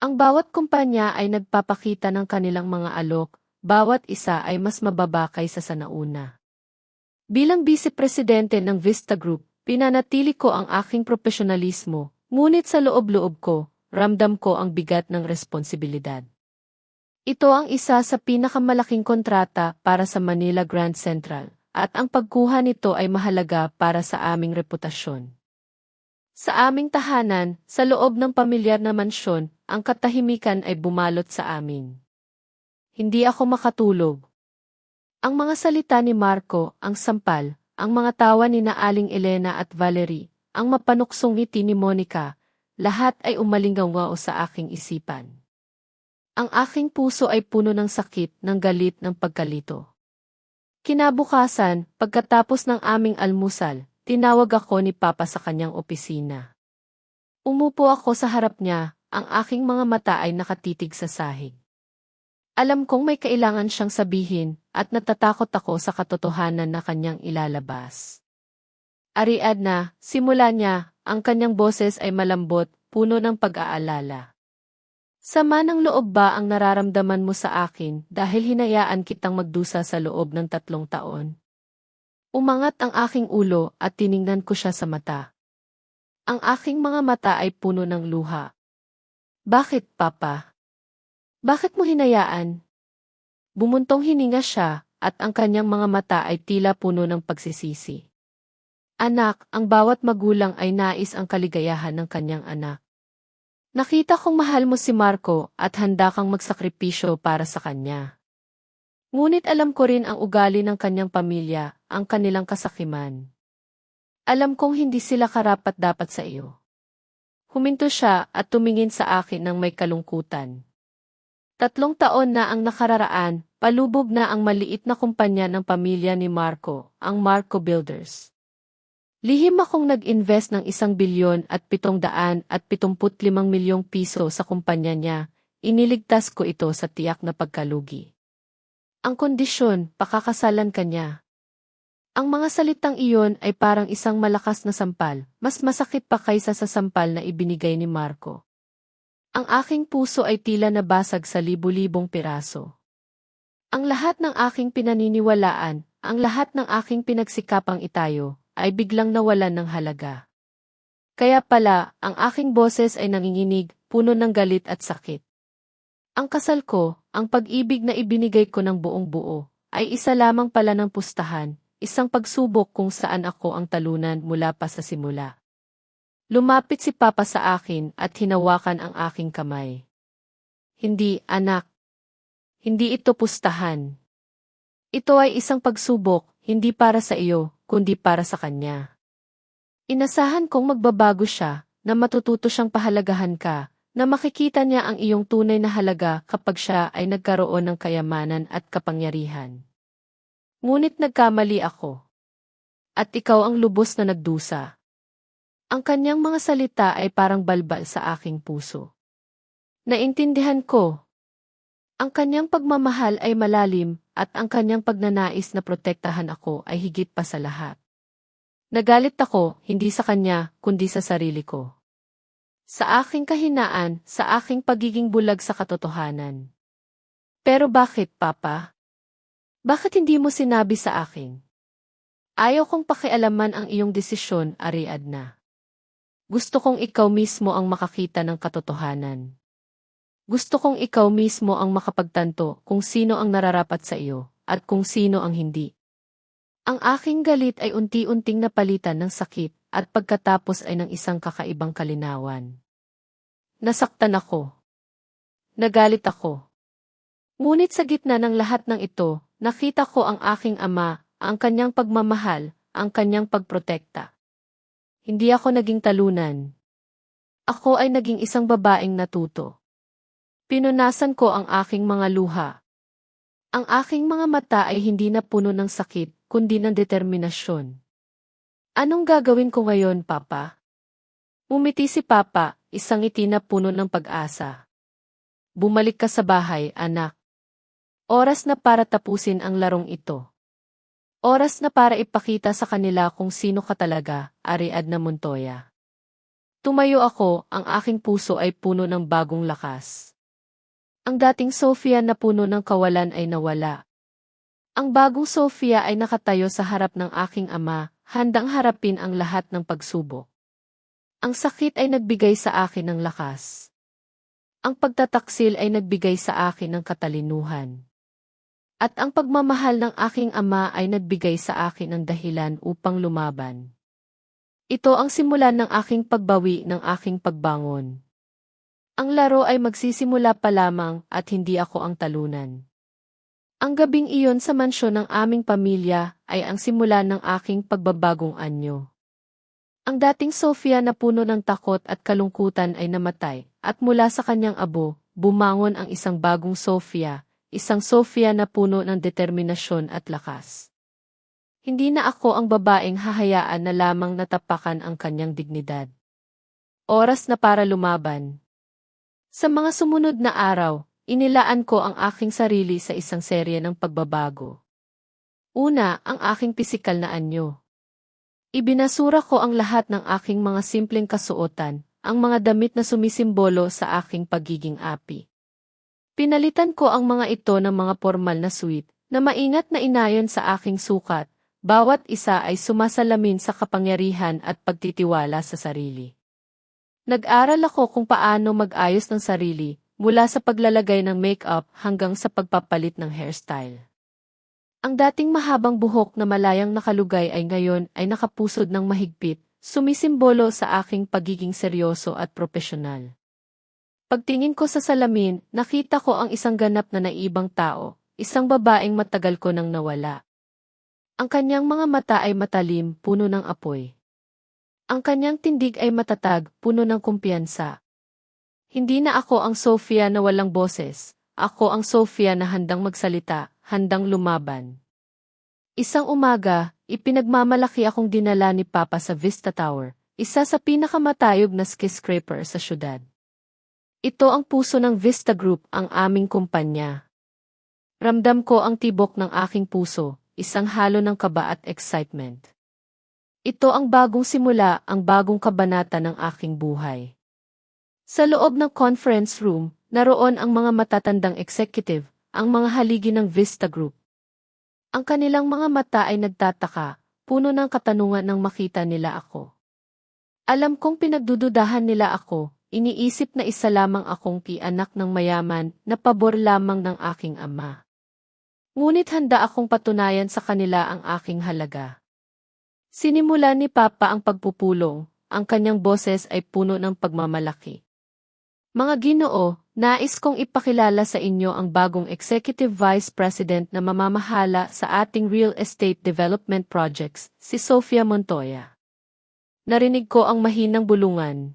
Ang bawat kumpanya ay nagpapakita ng kanilang mga alok, bawat isa ay mas mababa kaysa sa nauna. Bilang vice-presidente ng Vista Group, pinanatili ko ang aking profesionalismo, ngunit sa loob-loob ko, ramdam ko ang bigat ng responsibilidad. Ito ang isa sa pinakamalaking kontrata para sa Manila Grand Central, at ang pagkuha nito ay mahalaga para sa aming reputasyon. Sa aming tahanan, sa loob ng pamilyar na mansyon, ang katahimikan ay bumalot sa amin. Hindi ako makatulog. Ang mga salita ni Marco, ang sampal, ang mga tawa ni Aling Elena at Valerie, ang mapanuksong ngiti ni Monica, lahat ay umalingaw sa aking isipan. Ang aking puso ay puno ng sakit, ng galit, ng pagkalito. Kinabukasan, pagkatapos ng aming almusal, tinawag ako ni Papa sa kanyang opisina. Umupo ako sa harap niya, ang aking mga mata ay nakatitig sa sahig. Alam kong may kailangan siyang sabihin, at natatakot ako sa katotohanan na kanyang ilalabas. Ariadna, simula niya, ang kanyang boses ay malambot, puno ng pag-aalala. Sama ng loob ba ang nararamdaman mo sa akin dahil hinayaan kitang magdusa sa loob ng 3 taon? Umangat ang aking ulo at tiningnan ko siya sa mata. Ang aking mga mata ay puno ng luha. Bakit, Papa? Bakit mo hinayaan? Bumuntong hininga siya at ang kanyang mga mata ay tila puno ng pagsisisi. Anak, ang bawat magulang ay nais ang kaligayahan ng kanyang anak. Nakita kong mahal mo si Marco at handa kang magsakripisyo para sa kanya. Ngunit alam ko rin ang ugali ng kanyang pamilya, ang kanilang kasakiman. Alam kong hindi sila karapat-dapat sa iyo. Huminto siya at tumingin sa akin ng may kalungkutan. 3 taon na ang nakararaan, palubog na ang maliit na kumpanya ng pamilya ni Marco, ang Marco Builders. Lihim akong nag-invest ng 1,775,000,000 piso sa kumpanya niya, iniligtas ko ito sa tiyak na pagkalugi. Ang kondisyon, pakakasalan ka niya. Ang mga salitang iyon ay parang isang malakas na sampal, mas masakit pa kaysa sa sampal na ibinigay ni Marco. Ang aking puso ay tila nabasag sa libu-libong piraso. Ang lahat ng aking pinaniniwalaan, ang lahat ng aking pinagsikapang itayo, ay biglang nawalan ng halaga. Kaya pala, ang aking boses ay nanginginig, puno ng galit at sakit. Ang kasal ko, ang pag-ibig na ibinigay ko ng buong buo, ay isa lamang pala ng pustahan, isang pagsubok kung saan ako ang talunan mula pa sa simula. Lumapit si Papa sa akin at hinawakan ang aking kamay. Hindi, anak. Hindi ito pustahan. Ito ay isang pagsubok, hindi para sa iyo, kundi para sa kanya. Inasahan kong magbabago siya, na matututo siyang pahalagahan ka, na makikita niya ang iyong tunay na halaga kapag siya ay nagkaroon ng kayamanan at kapangyarihan. Ngunit nagkamali ako. At ikaw ang lubos na nagdusa. Ang kanyang mga salita ay parang balbal sa aking puso. Naintindihan ko. Ang kanyang pagmamahal ay malalim at ang kanyang pagnanais na protektahan ako ay higit pa sa lahat. Nagalit ako, hindi sa kanya, kundi sa sarili ko. Sa aking kahinaan, sa aking pagiging bulag sa katotohanan. Pero bakit, Papa? Bakit hindi mo sinabi sa akin? Ayaw kong pakialaman ang iyong desisyon, Ariadna. Gusto kong ikaw mismo ang makakita ng katotohanan. Gusto kong ikaw mismo ang makapagtanto kung sino ang nararapat sa iyo, at kung sino ang hindi. Ang aking galit ay unti-unting napalitan ng sakit, at pagkatapos ay ng isang kakaibang kalinawan. Nasaktan ako. Nagalit ako. Ngunit sa gitna ng lahat ng ito, nakita ko ang aking ama, ang kanyang pagmamahal, ang kanyang pagprotekta. Hindi ako naging talunan. Ako ay naging isang babaeng natuto. Pinunasan ko ang aking mga luha. Ang aking mga mata ay hindi na puno ng sakit, kundi ng determinasyon. Anong gagawin ko ngayon, Papa? Umiti si Papa, isang ngiti na puno ng pag-asa. Bumalik ka sa bahay, anak. Oras na para tapusin ang larong ito. Oras na para ipakita sa kanila kung sino ka talaga, Ariadna Montoya. Tumayo ako, ang aking puso ay puno ng bagong lakas. Ang dating Sofia na puno ng kawalan ay nawala. Ang bagong Sofia ay nakatayo sa harap ng aking ama, handang harapin ang lahat ng pagsubok. Ang sakit ay nagbigay sa akin ng lakas. Ang pagtataksil ay nagbigay sa akin ng katalinuhan. At ang pagmamahal ng aking ama ay nagbigay sa akin ng dahilan upang lumaban. Ito ang simulan ng aking pagbawi ng aking pagbangon. Ang laro ay magsisimula pa lamang at hindi ako ang talunan. Ang gabing iyon sa mansyon ng aming pamilya ay ang simulan ng aking pagbabagong anyo. Ang dating Sofia na puno ng takot at kalungkutan ay namatay, at mula sa kanyang abo, bumangon ang isang bagong Sofia, isang Sofia na puno ng determinasyon at lakas. Hindi na ako ang babaeng hahayaan na lamang natapakan ang kanyang dignidad. Oras na para lumaban. Sa mga sumunod na araw, inilaan ko ang aking sarili sa isang serye ng pagbabago. Una, ang aking pisikal na anyo. Ibinasura ko ang lahat ng aking mga simpleng kasuotan, ang mga damit na sumisimbolo sa aking pagiging api. Pinalitan ko ang mga ito ng mga formal na suit, na maingat na inayon sa aking sukat, bawat isa ay sumasalamin sa kapangyarihan at pagtitiwala sa sarili. Nag-aral ako kung paano mag-ayos ng sarili, mula sa paglalagay ng make-up hanggang sa pagpapalit ng hairstyle. Ang dating mahabang buhok na malayang nakalugay ay ngayon ay nakapusod ng mahigpit, sumisimbolo sa aking pagiging seryoso at propesyonal. Pagtingin ko sa salamin, nakita ko ang isang ganap na naibang tao, isang babaeng matagal ko nang nawala. Ang kanyang mga mata ay matalim, puno ng apoy. Ang kanyang tindig ay matatag, puno ng kumpiyansa. Hindi na ako ang Sofia na walang boses, ako ang Sofia na handang magsalita, handang lumaban. Isang umaga, ipinagmamalaki akong dinala ni Papa sa Vista Tower, isa sa pinakamatayog na skyscraper sa syudad. Ito ang puso ng Vista Group, ang aming kumpanya. Ramdam ko ang tibok ng aking puso, isang halo ng kaba at excitement. Ito ang bagong simula, ang bagong kabanata ng aking buhay. Sa loob ng conference room, naroon ang mga matatandang executive, ang mga haligi ng Vista Group. Ang kanilang mga mata ay nagtataka, puno ng katanungan nang makita nila ako. Alam kong pinagdududahan nila ako, iniisip na isa lamang akong anak ng mayaman na pabor lamang ng aking ama. Ngunit handa akong patunayan sa kanila ang aking halaga. Sinimula ni Papa ang pagpupulong, ang kanyang boses ay puno ng pagmamalaki. Mga Ginoo, nais kong ipakilala sa inyo ang bagong Executive Vice President na mamamahala sa ating real estate development projects, si Sofia Montoya. Narinig ko ang mahinang bulungan.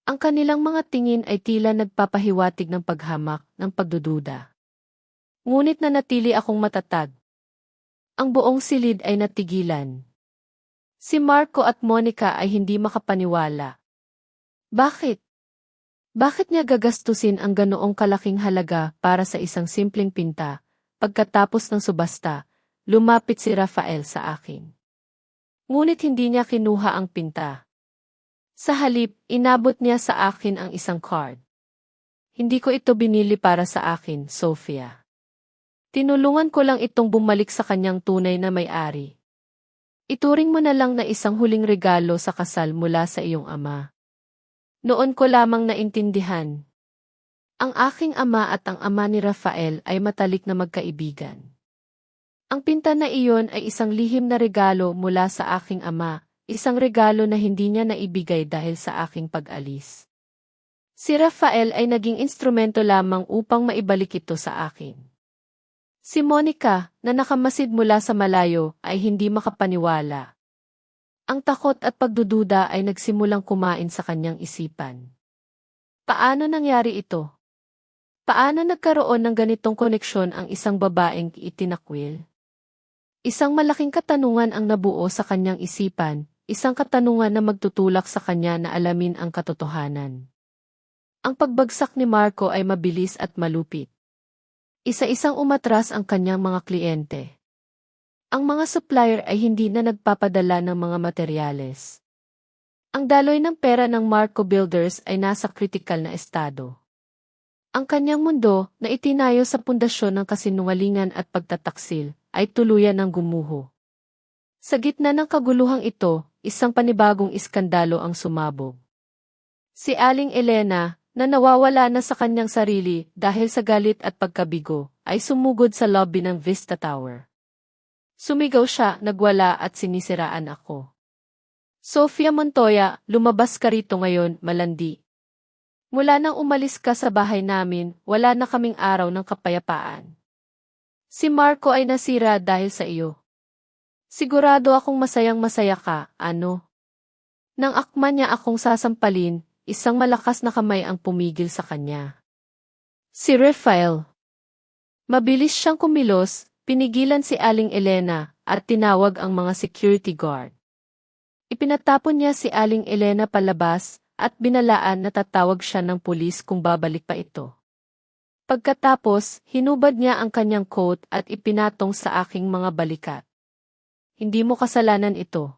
Ang kanilang mga tingin ay tila nagpapahiwatig ng paghamak, ng pagdududa. Ngunit nanatili akong matatag. Ang buong silid ay natigilan. Si Marco at Monica ay hindi makapaniwala. Bakit? Bakit niya gagastusin ang ganoong kalaking halaga para sa isang simpleng pinta? Pagkatapos ng subasta, lumapit si Rafael sa akin. Ngunit hindi niya kinuha ang pinta. Sa halip, inabot niya sa akin ang isang card. Hindi ko ito binili para sa akin, Sofia. Tinulungan ko lang itong bumalik sa kanyang tunay na may-ari. Ituring mo na lang na isang huling regalo sa kasal mula sa iyong ama. Noon ko lamang naintindihan. Ang aking ama at ang ama ni Rafael ay matalik na magkaibigan. Ang pinta na iyon ay isang lihim na regalo mula sa aking ama, isang regalo na hindi niya naibigay dahil sa aking pag-alis. Si Rafael ay naging instrumento lamang upang maibalik ito sa akin. Si Monica, na nakamasid mula sa malayo, ay hindi makapaniwala. Ang takot at pagdududa ay nagsimulang kumain sa kanyang isipan. Paano nangyari ito? Paano nagkaroon ng ganitong koneksyon ang isang babaeng itinakwil? Isang malaking katanungan ang nabuo sa kanyang isipan, isang katanungan na magtutulak sa kanya na alamin ang katotohanan. Ang pagbagsak ni Marco ay mabilis at malupit. Isa-isang umatras ang kanyang mga kliyente. Ang mga supplier ay hindi na nagpapadala ng mga materyales. Ang daloy ng pera ng Marco Builders ay nasa kritikal na estado. Ang kanyang mundo, na itinayo sa pundasyon ng kasinungalingan at pagtataksil, ay tuluyan ng gumuho. Sa gitna ng kaguluhang ito, isang panibagong iskandalo ang sumabog. Si Aling Elena, na nawawala na sa kanyang sarili dahil sa galit at pagkabigo, ay sumugod sa lobby ng Vista Tower. Sumigaw siya, nagwala at sinisiraan ako. Sofia Montoya, lumabas ka rito ngayon, malandi. Mula nang umalis ka sa bahay namin, wala na kaming araw ng kapayapaan. Si Marco ay nasira dahil sa iyo. Sigurado akong masayang-masaya ka, ano? Nang akma niya akong sasampalin, isang malakas na kamay ang pumigil sa kanya. Si Rafael. Mabilis siyang kumilos, pinigilan si Aling Elena, at tinawag ang mga security guard. Ipinatapon niya si Aling Elena palabas, at binalaan na tatawag siya ng pulis kung babalik pa ito. Pagkatapos, hinubad niya ang kanyang coat at ipinatong sa aking mga balikat. Hindi mo kasalanan ito.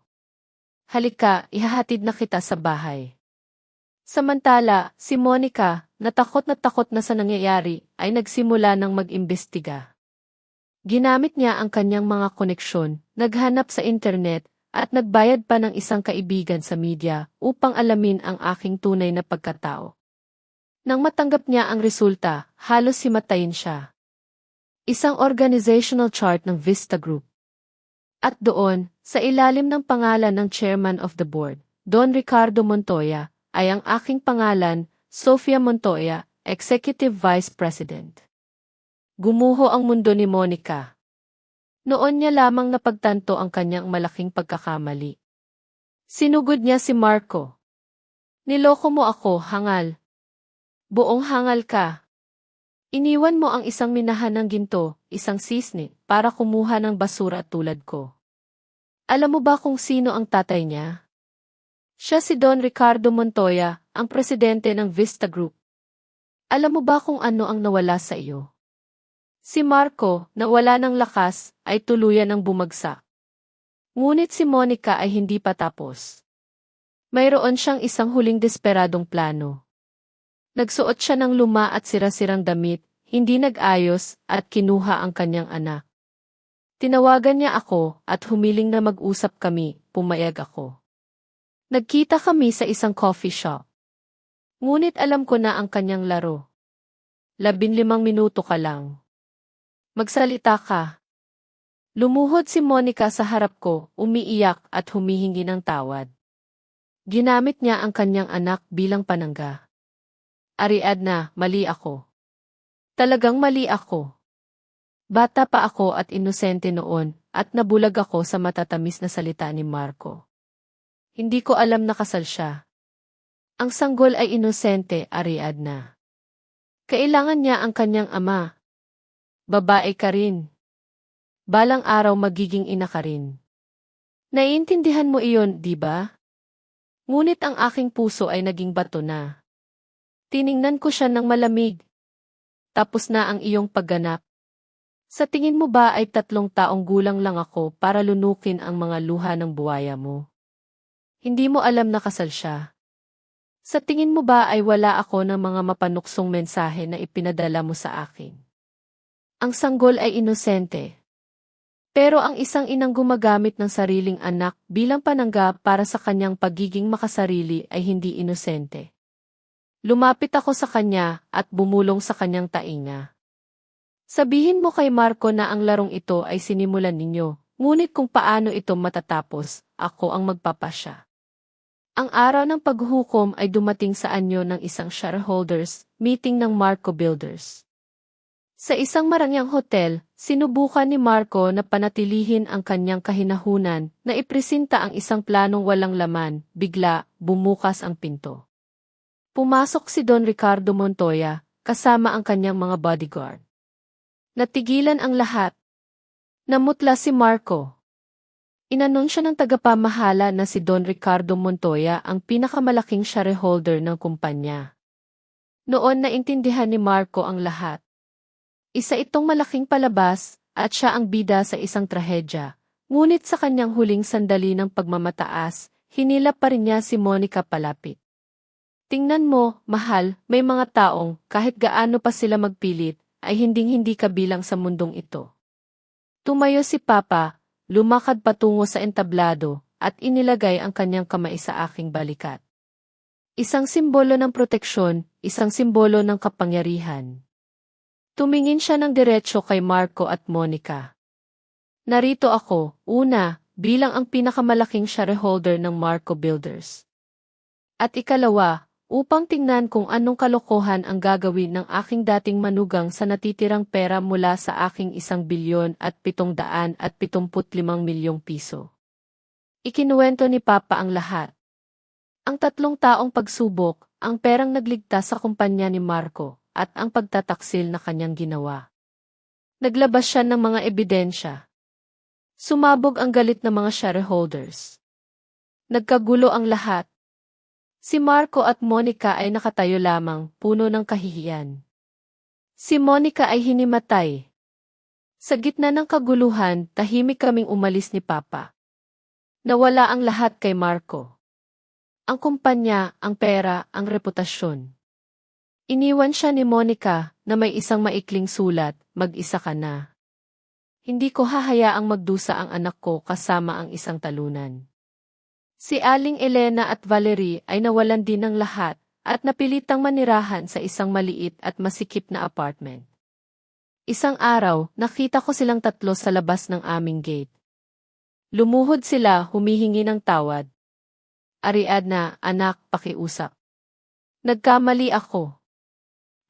Halika, ihahatid na kita sa bahay. Samantala, si Monica, na takot na sa nangyayari, ay nagsimula ng mag-imbestiga. Ginamit niya ang kanyang mga koneksyon, naghanap sa internet, at nagbayad pa ng isang kaibigan sa media upang alamin ang aking tunay na pagkatao. Nang matanggap niya ang resulta, halos himatayin siya. Isang organizational chart ng Vista Group. At doon, sa ilalim ng pangalan ng Chairman of the Board, Don Ricardo Montoya, ay ang aking pangalan, Sofia Montoya, Executive Vice President. Gumuho ang mundo ni Monica. Noon niya lamang napagtanto ang kanyang malaking pagkakamali. Sinugod niya si Marco. Niloko mo ako, hangal. Buong hangal ka. Iniwan mo ang isang minahan ng ginto, isang sisne, para kumuha ng basura tulad ko. Alam mo ba kung sino ang tatay niya? Siya si Don Ricardo Montoya, ang presidente ng Vista Group. Alam mo ba kung ano ang nawala sa iyo? Si Marco, na wala ng lakas, ay tuluyan ng bumagsak. Ngunit si Monica ay hindi pa tapos. Mayroon siyang isang huling desperadong plano. Nagsuot siya ng luma at sira-sirang damit, hindi nag-ayos, at kinuha ang kanyang anak. Tinawagan niya ako at humiling na mag-usap kami, pumayag ako. Nagkita kami sa isang coffee shop. Ngunit alam ko na ang kanyang laro. 15 minuto ka lang. Magsalita ka. Lumuhod si Monica sa harap ko, umiiyak at humihingi ng tawad. Ginamit niya ang kanyang anak bilang panangga. Ariadna, mali ako. Talagang mali ako. Bata pa ako at inosente noon, at nabulag ako sa matatamis na salita ni Marco. Hindi ko alam na kasal siya. Ang sanggol ay inosente, Ariadna. Kailangan niya ang kanyang ama. Babae ka rin. Balang araw magiging ina ka rin. Naiintindihan mo iyon, di ba? Ngunit ang aking puso ay naging bato na. Tiningnan ko siya ng malamig. Tapos na ang iyong pagganap. Sa tingin mo ba ay 3 taong gulang lang ako para lunukin ang mga luha ng buwaya mo? Hindi mo alam na kasal siya. Sa tingin mo ba ay wala ako ng mga mapanuksong mensahe na ipinadala mo sa akin? Ang sanggol ay inosente. Pero ang isang inang gumagamit ng sariling anak bilang panangga para sa kanyang pagiging makasarili ay hindi inosente. Lumapit ako sa kanya at bumulong sa kanyang tainga. Sabihin mo kay Marco na ang larong ito ay sinimulan ninyo, ngunit kung paano ito matatapos, ako ang magpapasya. Ang araw ng paghuhukom ay dumating sa anyo ng isang shareholders meeting ng Marco Builders. Sa isang marangyang hotel, sinubukan ni Marco na panatilihin ang kanyang kahinahunan na ipresenta ang isang planong walang laman, bigla, bumukas ang pinto. Pumasok si Don Ricardo Montoya, kasama ang kanyang mga bodyguard. Natigilan ang lahat. Namutla si Marco. Inanunsya ng tagapamahala na si Don Ricardo Montoya ang pinakamalaking shareholder ng kumpanya. Noon naintindihan ni Marco ang lahat. Isa itong malaking palabas, at siya ang bida sa isang trahedya. Ngunit sa kanyang huling sandali ng pagmamataas, hinilap pa rin niya si Monica palapit. Tingnan mo, mahal, may mga taong, kahit gaano pa sila magpilit, ay hinding-hindi kabilang sa mundong ito. Tumayo si Papa, lumakad patungo sa entablado, at inilagay ang kanyang kamay sa aking balikat. Isang simbolo ng proteksyon, isang simbolo ng kapangyarihan. Tumingin siya ng diretso kay Marco at Monica. Narito ako, una, bilang ang pinakamalaking shareholder ng Marco Builders. At ikalawa, upang tingnan kung anong kalokohan ang gagawin ng aking dating manugang sa natitirang pera mula sa aking 1,775,000,000 piso. Ikinuwento ni Papa ang lahat. Ang 3 taong pagsubok, ang perang nagligtas sa kumpanya ni Marco, at ang pagtataksil na kanyang ginawa. Naglabas siya ng mga ebidensya. Sumabog ang galit ng mga shareholders. Nagkagulo ang lahat. Si Marco at Monica ay nakatayo lamang, puno ng kahihiyan. Si Monica ay hinimatay. Sa gitna ng kaguluhan, tahimik kaming umalis ni Papa. Nawala ang lahat kay Marco. Ang kumpanya, ang pera, ang reputasyon. Iniwan siya ni Monica na may isang maikling sulat, mag-isa ka na. Hindi ko hahayaang magdusa ang anak ko kasama ang isang talunan. Si Aling Elena at Valerie ay nawalan din ng lahat at napilitang manirahan sa isang maliit at masikip na apartment. Isang araw, nakita ko silang tatlo sa labas ng aming gate. Lumuhod sila, humihingi ng tawad. Ariadna, anak, pakiusap. Nagkamali ako.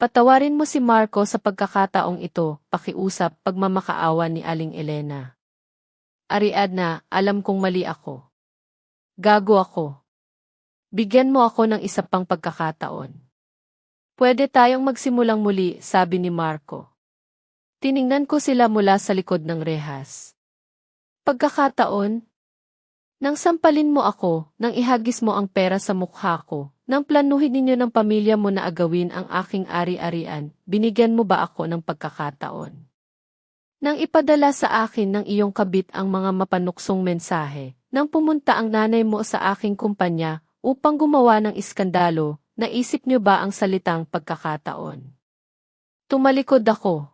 Patawarin mo si Marco sa pagkakataong ito, pakiusap, pagmamakaawa ni Aling Elena. Ariadna, alam kong mali ako. Gago ako. Bigyan mo ako ng isa pang pagkakataon. Pwede tayong magsimulang muli, sabi ni Marco. Tiningnan ko sila mula sa likod ng rehas. Pagkakataon? Nang sampalin mo ako, nang ihagis mo ang pera sa mukha ko, nang planuhin ninyo ng pamilya mo na agawin ang aking ari-arian, binigyan mo ba ako ng pagkakataon? Nang ipadala sa akin ng iyong kabit ang mga mapanuksong mensahe, nang pumunta ang nanay mo sa aking kumpanya upang gumawa ng iskandalo, naisip niyo ba ang salitang pagkakataon? Tumalikod ako.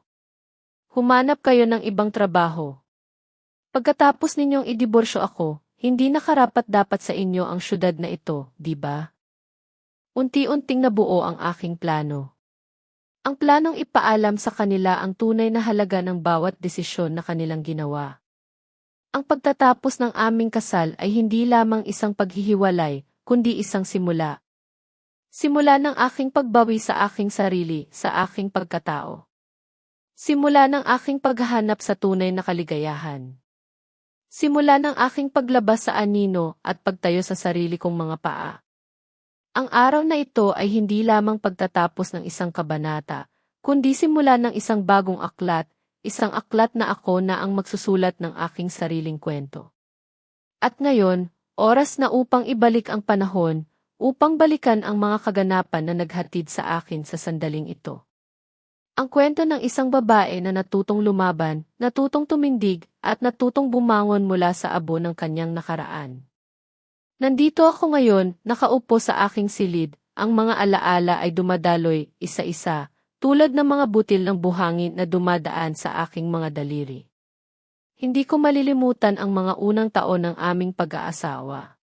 Humanap kayo ng ibang trabaho. Pagkatapos ninyong idiborsyo ako, hindi nakarapat-dapat sa inyo ang syudad na ito, di ba? Unti-unting nabuo ang aking plano. Ang planong ipaalam sa kanila ang tunay na halaga ng bawat desisyon na kanilang ginawa. Ang pagtatapos ng aming kasal ay hindi lamang isang paghihiwalay, kundi isang simula. Simula ng aking pagbawi sa aking sarili, sa aking pagkatao. Simula ng aking paghahanap sa tunay na kaligayahan. Simula ng aking paglabas sa anino at pagtayo sa sarili kong mga paa. Ang araw na ito ay hindi lamang pagtatapos ng isang kabanata, kundi simula ng isang bagong aklat, isang aklat na ako na ang magsusulat ng aking sariling kwento. At ngayon, oras na upang ibalik ang panahon, upang balikan ang mga kaganapan na naghatid sa akin sa sandaling ito. Ang kwento ng isang babae na natutong lumaban, natutong tumindig, at natutong bumangon mula sa abo ng kanyang nakaraan. Nandito ako ngayon, nakaupo sa aking silid, ang mga alaala ay dumadaloy, isa-isa, tulad ng mga butil ng buhangin na dumadaan sa aking mga daliri. Hindi ko malilimutan ang mga unang taon ng aming pag-aasawa.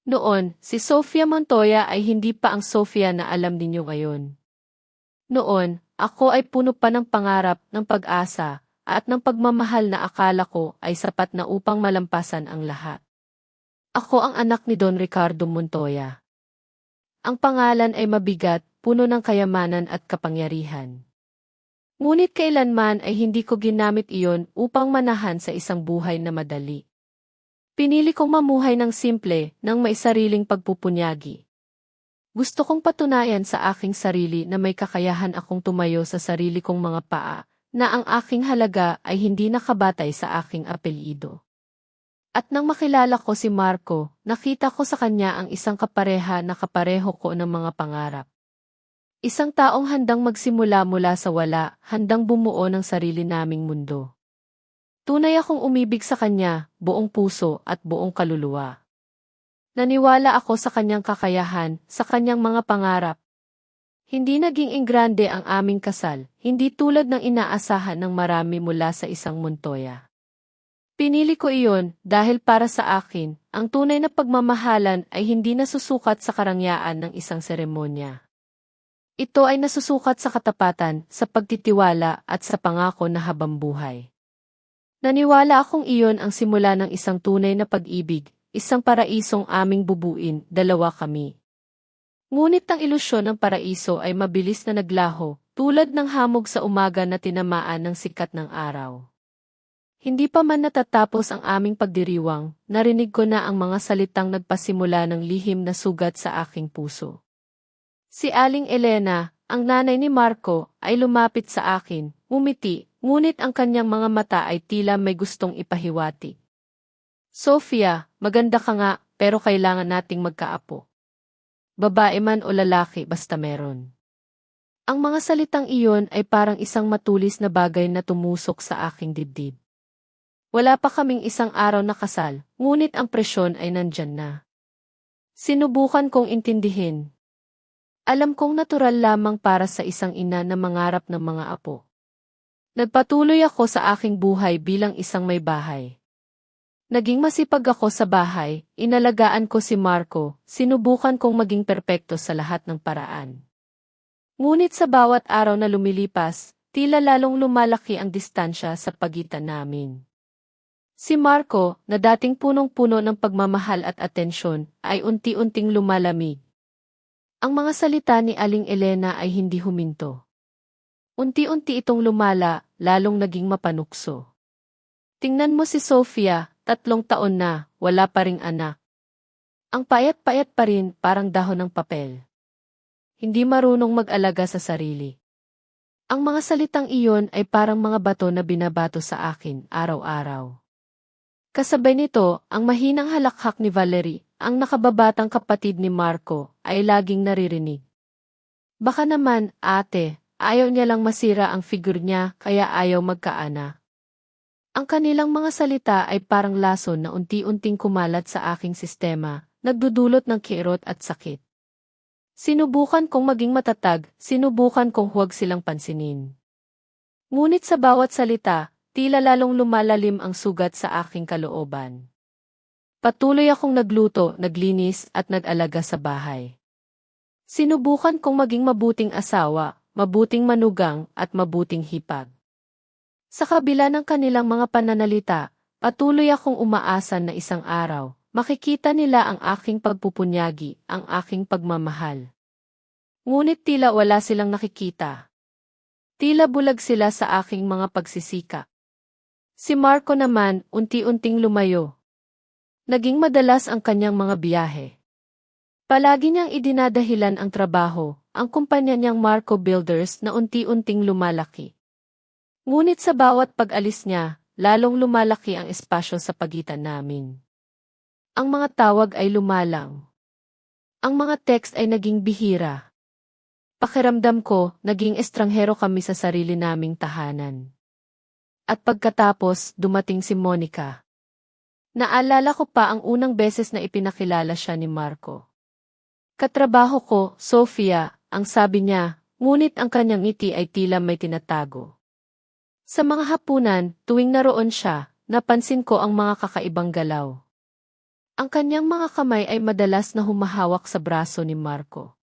Noon, si Sofia Montoya ay hindi pa ang Sofia na alam ninyo ngayon. Noon, ako ay puno pa ng pangarap, ng pag-asa, at ng pagmamahal na akala ko ay sapat na upang malampasan ang lahat. Ako ang anak ni Don Ricardo Montoya. Ang pangalan ay mabigat, puno ng kayamanan at kapangyarihan. Ngunit kailanman ay hindi ko ginamit iyon upang manahan sa isang buhay na madali. Pinili kong mamuhay ng simple, ng may sariling pagpupunyagi. Gusto kong patunayan sa aking sarili na may kakayahan akong tumayo sa sarili kong mga paa, na ang aking halaga ay hindi nakabatay sa aking apelyido. At nang makilala ko si Marco, nakita ko sa kanya ang isang kapareha na kapareho ko ng mga pangarap. Isang taong handang magsimula mula sa wala, handang bumuo ng sarili naming mundo. Tunay akong umibig sa kanya, buong puso at buong kaluluwa. Naniwala ako sa kanyang kakayahan, sa kanyang mga pangarap. Hindi naging ingrande ang aming kasal, hindi tulad ng inaasahan ng marami mula sa isang Montoya. Pinili ko iyon dahil para sa akin, ang tunay na pagmamahalan ay hindi nasusukat sa karangyaan ng isang seremonya. Ito ay nasusukat sa katapatan, sa pagtitiwala at sa pangako na habambuhay. Naniwala akong iyon ang simula ng isang tunay na pag-ibig, isang paraisong aming bubuin, dalawa kami. Ngunit ang ilusyon ng paraiso ay mabilis na naglaho, tulad ng hamog sa umaga na tinamaan ng sikat ng araw. Hindi pa man natatapos ang aming pagdiriwang, narinig ko na ang mga salitang nagpasimula ng lihim na sugat sa aking puso. Si Aling Elena, ang nanay ni Marco, ay lumapit sa akin, ngumiti, ngunit ang kanyang mga mata ay tila may gustong ipahiwati. Sofia, maganda ka nga, pero kailangan nating magkaapo. Babae man o lalaki basta meron. Ang mga salitang iyon ay parang isang matulis na bagay na tumusok sa aking dibdib. Wala pa kaming isang araw na kasal, ngunit ang presyon ay nandyan na. Sinubukan kong intindihin. Alam kong natural lamang para sa isang ina na mangarap ng mga apo. Nagpatuloy ako sa aking buhay bilang isang may bahay. Naging masipag ako sa bahay, inalagaan ko si Marco, sinubukan kong maging perpekto sa lahat ng paraan. Ngunit sa bawat araw na lumilipas, tila lalong lumalaki ang distansya sa pagitan namin. Si Marco, na dating punong-puno ng pagmamahal at atensyon, ay unti-unting lumalamig. Ang mga salita ni Aling Elena ay hindi huminto. Unti-unti itong lumala, lalong naging mapanukso. Tingnan mo si Sofia, 3 taon na, wala pa ring anak. Ang payat-payat pa rin, parang dahon ng papel. Hindi marunong mag-alaga sa sarili. Ang mga salitang iyon ay parang mga bato na binabato sa akin araw-araw. Kasabay nito, ang mahinang halakhak ni Valerie, ang nakababatang kapatid ni Marco, ay laging naririnig. Baka naman, ate, ayaw niya lang masira ang figure niya kaya ayaw magkaanak. Ang kanilang mga salita ay parang lason na unti-unting kumalat sa aking sistema, nagdudulot ng kirot at sakit. Sinubukan kong maging matatag, sinubukan kong huwag silang pansinin. Ngunit sa bawat salita, tila lalong lumalalim ang sugat sa aking kalooban. Patuloy akong nagluto, naglinis at nag-alaga sa bahay. Sinubukan kong maging mabuting asawa, mabuting manugang at mabuting hipag. Sa kabila ng kanilang mga pananalita, patuloy akong umaasa na isang araw, makikita nila ang aking pagpupunyagi, ang aking pagmamahal. Ngunit tila wala silang nakikita. Tila bulag sila sa aking mga pagsisikap. Si Marco naman, unti-unting lumayo. Naging madalas ang kanyang mga biyahe. Palagi niyang idinadahilan ang trabaho, ang kumpanya niyang Marco Builders na unti-unting lumalaki. Ngunit sa bawat pag-alis niya, lalong lumalaki ang espasyo sa pagitan namin. Ang mga tawag ay lumalang. Ang mga text ay naging bihira. Pakiramdam ko, naging estranghero kami sa sarili naming tahanan. At pagkatapos, dumating si Monica. Naalala ko pa ang unang beses na ipinakilala siya ni Marco. Katrabaho ko, Sofia, ang sabi niya, ngunit ang kanyang ngiti ay tila may tinatago. Sa mga hapunan, tuwing naroon siya, napansin ko ang mga kakaibang galaw. Ang kanyang mga kamay ay madalas na humahawak sa braso ni Marco.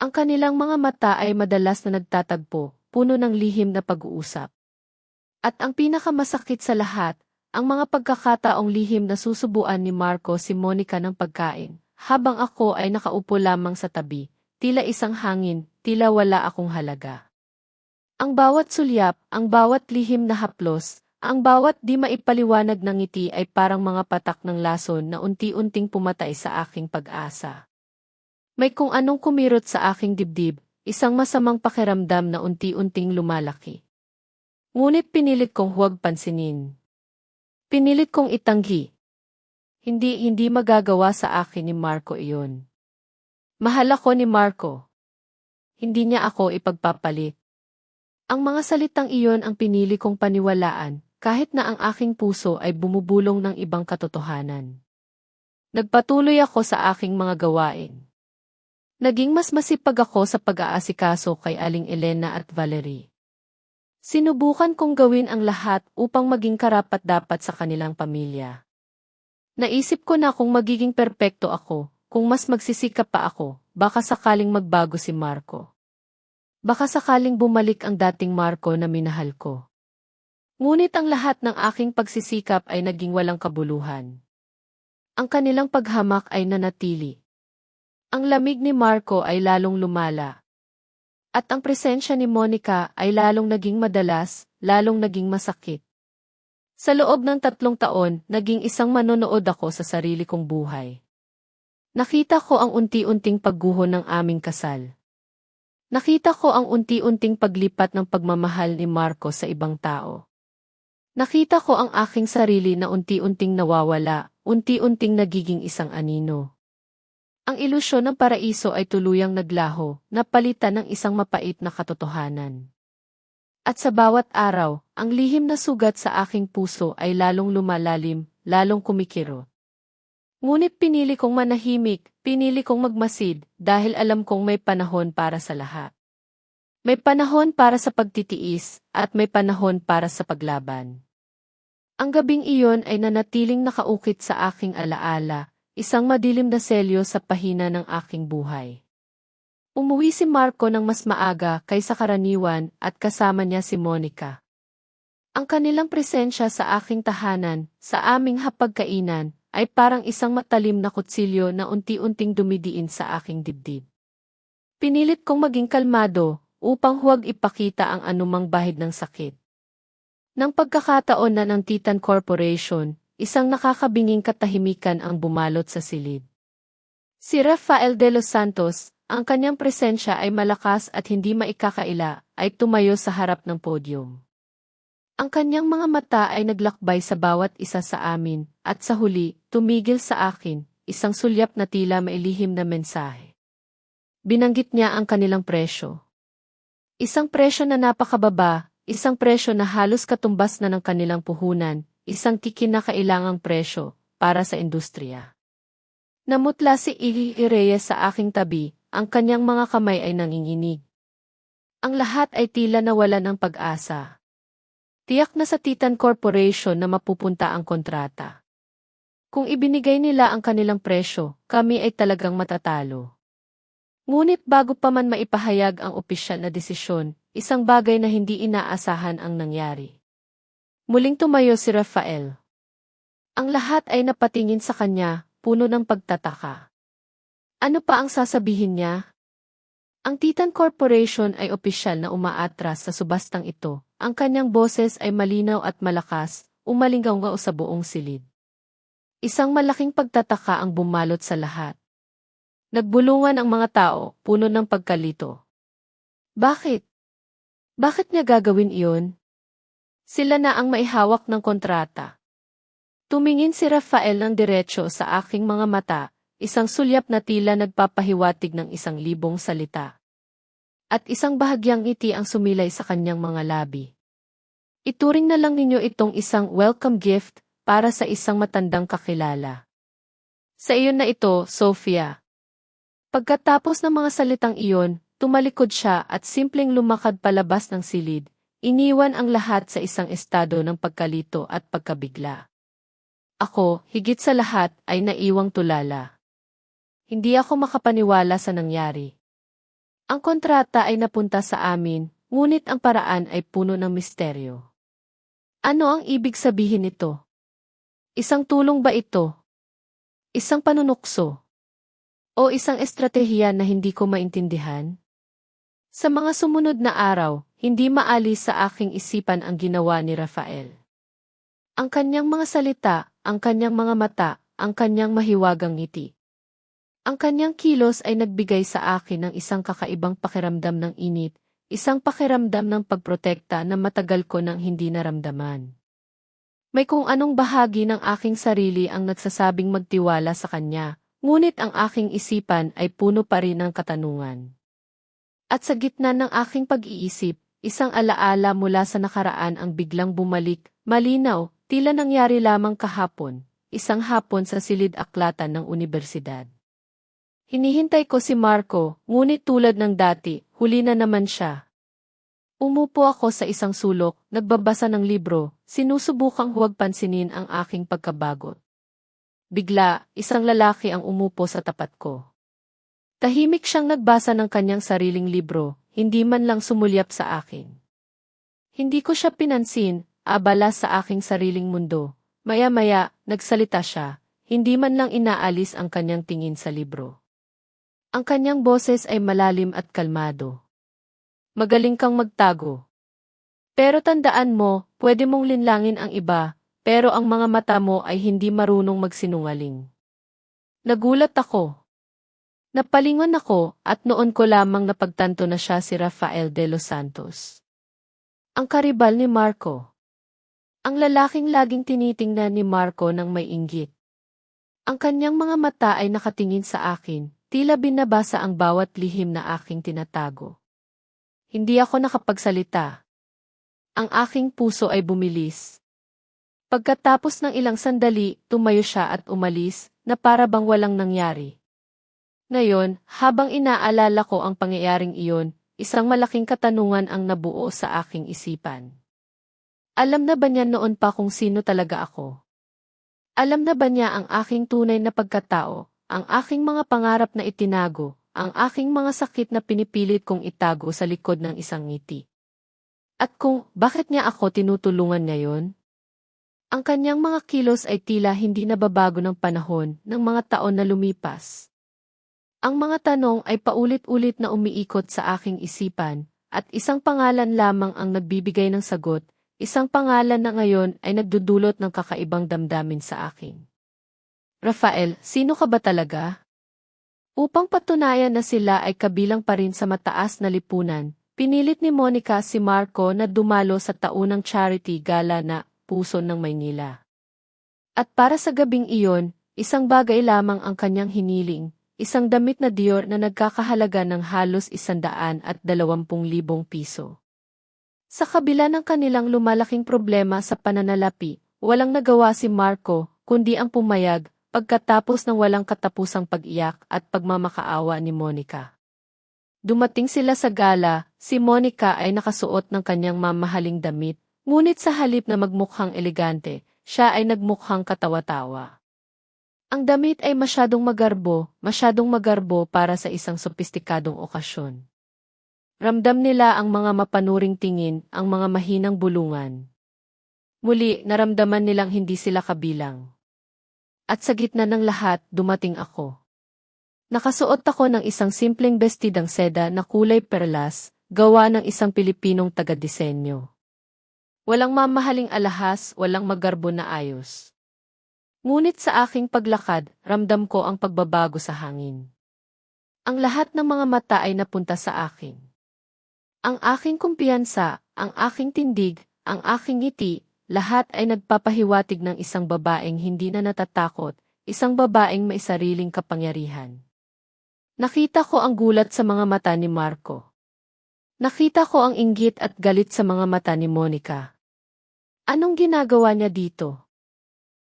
Ang kanilang mga mata ay madalas na nagtatagpo, puno ng lihim na pag-uusap. At ang pinakamasakit sa lahat, ang mga pagkakataong lihim na susubuan ni Marco si Monica ng pagkain, habang ako ay nakaupo lamang sa tabi, tila isang hangin, tila wala akong halaga. Ang bawat sulyap, ang bawat lihim na haplos, ang bawat di maipaliwanag ng ngiti ay parang mga patak ng lason na unti-unting pumatay sa aking pag-asa. May kung anong kumirot sa aking dibdib, isang masamang pakiramdam na unti-unting lumalaki. Ngunit pinilit kong huwag pansinin. Pinilit kong itanggi. Hindi magagawa sa akin ni Marco iyon. Mahal ako ni Marco. Hindi niya ako ipagpapalit. Ang mga salitang iyon ang pinili kong paniwalaan, kahit na ang aking puso ay bumubulong ng ibang katotohanan. Nagpatuloy ako sa aking mga gawain. Naging mas masipag ako sa pag-aasikaso kay Aling Elena at Valerie. Sinubukan kong gawin ang lahat upang maging karapat-dapat sa kanilang pamilya. Naisip ko na kung magiging perpekto ako, kung mas magsisikap pa ako, baka sakaling magbago si Marco. Baka sakaling bumalik ang dating Marco na minahal ko. Ngunit ang lahat ng aking pagsisikap ay naging walang kabuluhan. Ang kanilang paghamak ay nanatili. Ang lamig ni Marco ay lalong lumala. At ang presensya ni Monica ay lalong naging madalas, lalong naging masakit. Sa loob ng 3 taon, naging isang manonood ako sa sarili kong buhay. Nakita ko ang unti-unting pagguho ng aming kasal. Nakita ko ang unti-unting paglipat ng pagmamahal ni Marco sa ibang tao. Nakita ko ang aking sarili na unti-unting nawawala, unti-unting nagiging isang anino. Ang ilusyon ng paraiso ay tuluyang naglaho, napalitan ng isang mapait na katotohanan. At sa bawat araw, ang lihim na sugat sa aking puso ay lalong lumalalim, lalong kumikirot. Ngunit pinili kong manahimik, pinili kong magmasid, dahil alam kong may panahon para sa lahat. May panahon para sa pagtitiis, at may panahon para sa paglaban. Ang gabing iyon ay nanatiling nakaukit sa aking alaala, isang madilim na selyo sa pahina ng aking buhay. Umuwi si Marco ng mas maaga kaysa karaniwan at kasama niya si Monica. Ang kanilang presensya sa aking tahanan, sa aming hapagkainan, ay parang isang matalim na kutsilyo na unti-unting dumidiin sa aking dibdib. Pinilit kong maging kalmado, upang huwag ipakita ang anumang bahid ng sakit. Nang pagkakataon na ng Titan Corporation, isang nakakabinging katahimikan ang bumalot sa silid. Si Rafael de los Santos, ang kanyang presensya ay malakas at hindi maikakaila, ay tumayo sa harap ng podyum. Ang kanyang mga mata ay naglakbay sa bawat isa sa amin, at sa huli, tumigil sa akin, isang sulyap na tila mailihim na mensahe. Binanggit niya ang kanilang presyo. Isang presyo na napakababa, isang presyo na halos katumbas na ng kanilang puhunan, isang kikinakailangang presyo para sa industriya. Namutla si Iggy Reyes sa aking tabi, ang kanyang mga kamay ay nanginginig. Ang lahat ay tila nawalan ng pag-asa. Tiyak na sa Titan Corporation na mapupunta ang kontrata. Kung ibinigay nila ang kanilang presyo, kami ay talagang matatalo. Ngunit bago pa man maipahayag ang opisyal na desisyon, isang bagay na hindi inaasahan ang nangyari. Muling tumayo si Rafael. Ang lahat ay napatingin sa kanya, puno ng pagtataka. Ano pa ang sasabihin niya? Ang Titan Corporation ay opisyal na umaatras sa subastang ito. Ang kanyang boses ay malinaw at malakas, umalinggaw sa buong silid. Isang malaking pagtataka ang bumalot sa lahat. Nagbulungan ang mga tao, puno ng pagkalito. Bakit? Bakit niya gagawin iyon? Sila na ang maihawak ng kontrata. Tumingin si Rafael ng diretso sa aking mga mata, isang sulyap na tila nagpapahiwatig ng 1,000 salita. At isang bahagyang ngiti ang sumilay sa kanyang mga labi. Ituring na lang ninyo itong isang welcome gift para sa isang matandang kakilala. Sa iyon na ito, Sofia. Pagkatapos ng mga salitang iyon, tumalikod siya at simpleng lumakad palabas ng silid, iniwan ang lahat sa isang estado ng pagkalito at pagkabigla. Ako, higit sa lahat, ay naiwang tulala. Hindi ako makapaniwala sa nangyari. Ang kontrata ay napunta sa amin, ngunit ang paraan ay puno ng misteryo. Ano ang ibig sabihin nito? Isang tulong ba ito? Isang panunukso? O isang estratehiya na hindi ko maintindihan? Sa mga sumunod na araw, hindi maalis sa aking isipan ang ginawa ni Rafael. Ang kanyang mga salita, ang kanyang mga mata, ang kanyang mahiwagang ngiti. Ang kanyang kilos ay nagbigay sa akin ng isang kakaibang pakiramdam ng init, isang pakiramdam ng pagprotekta na matagal ko nang hindi naramdaman. May kung anong bahagi ng aking sarili ang nagsasabing magtiwala sa kanya, ngunit ang aking isipan ay puno pa rin ng katanungan. At sa gitna ng aking pag-iisip, isang alaala mula sa nakaraan ang biglang bumalik, malinaw, tila nangyari lamang kahapon, isang hapon sa silid-aklatan ng unibersidad. Hinihintay ko si Marco, ngunit tulad ng dati, huli na naman siya. Umupo ako sa isang sulok, nagbabasa ng libro, sinusubukang huwag pansinin ang aking pagkabagot. Bigla, isang lalaki ang umupo sa tapat ko. Tahimik siyang nagbasa ng kanyang sariling libro, hindi man lang sumulyap sa akin. Hindi ko siya pinansin, abala sa aking sariling mundo. Maya-maya, nagsalita siya, hindi man lang inaalis ang kanyang tingin sa libro. Ang kanyang boses ay malalim at kalmado. Magaling kang magtago. Pero tandaan mo, pwede mong linlangin ang iba, pero ang mga mata mo ay hindi marunong magsinungaling. Nagulat ako. Napalingon ako at noon ko lamang napagtanto na siya si Rafael de los Santos. Ang karibal ni Marco. Ang lalaking laging tinitingnan ni Marco ng may inggit. Ang kanyang mga mata ay nakatingin sa akin, tila binabasa ang bawat lihim na aking tinatago. Hindi ako nakapagsalita. Ang aking puso ay bumilis. Pagkatapos ng ilang sandali, tumayo siya at umalis, na para bang walang nangyari. Ngayon, habang inaalala ko ang pangyayaring iyon, isang malaking katanungan ang nabuo sa aking isipan. Alam na ba niya noon pa kung sino talaga ako? Alam na ba niya ang aking tunay na pagkatao, ang aking mga pangarap na itinago, ang aking mga sakit na pinipilit kong itago sa likod ng isang ngiti? At kung bakit niya ako tinutulungan ngayon? Ang kanyang mga kilos ay tila hindi nababago ng panahon ng mga taon na lumipas. Ang mga tanong ay paulit-ulit na umiikot sa aking isipan, at isang pangalan lamang ang nagbibigay ng sagot, isang pangalan na ngayon ay nagdudulot ng kakaibang damdamin sa akin. Rafael, sino ka ba talaga? Upang patunayan na sila ay kabilang pa rin sa mataas na lipunan, pinilit ni Monica si Marco na dumalo sa taunang charity gala na Puso ng Maynila. At para sa gabing iyon, isang bagay lamang ang kanyang hiniling, isang damit na Dior na nagkakahalaga ng halos 120,000 piso. Sa kabila ng kanilang lumalaking problema sa pananalapi, walang nagawa si Marco, kundi ang pumayag, pagkatapos ng walang katapusang pag-iyak at pagmamakaawa ni Monica. Dumating sila sa gala, si Monica ay nakasuot ng kanyang mamahaling damit, ngunit sa halip na magmukhang elegante, siya ay nagmukhang katawa-tawa. Ang damit ay masyadong magarbo para sa isang sopistikadong okasyon. Ramdam nila ang mga mapanuring tingin, ang mga mahinang bulungan. Muli, naramdaman nilang hindi sila kabilang. At sa gitna ng lahat, dumating ako. Nakasuot ako ng isang simpleng bestidang seda na kulay perlas, gawa ng isang Pilipinong taga-disenyo. Walang mamahaling alahas, walang magarbo na ayos. Ngunit sa aking paglakad, ramdam ko ang pagbabago sa hangin. Ang lahat ng mga mata ay napunta sa akin. Ang aking kumpiyansa, ang aking tindig, ang aking ngiti, lahat ay nagpapahiwatig ng isang babaeng hindi na natatakot, isang babaeng may sariling kapangyarihan. Nakita ko ang gulat sa mga mata ni Marco. Nakita ko ang inggit at galit sa mga mata ni Monica. Anong ginagawa niya dito?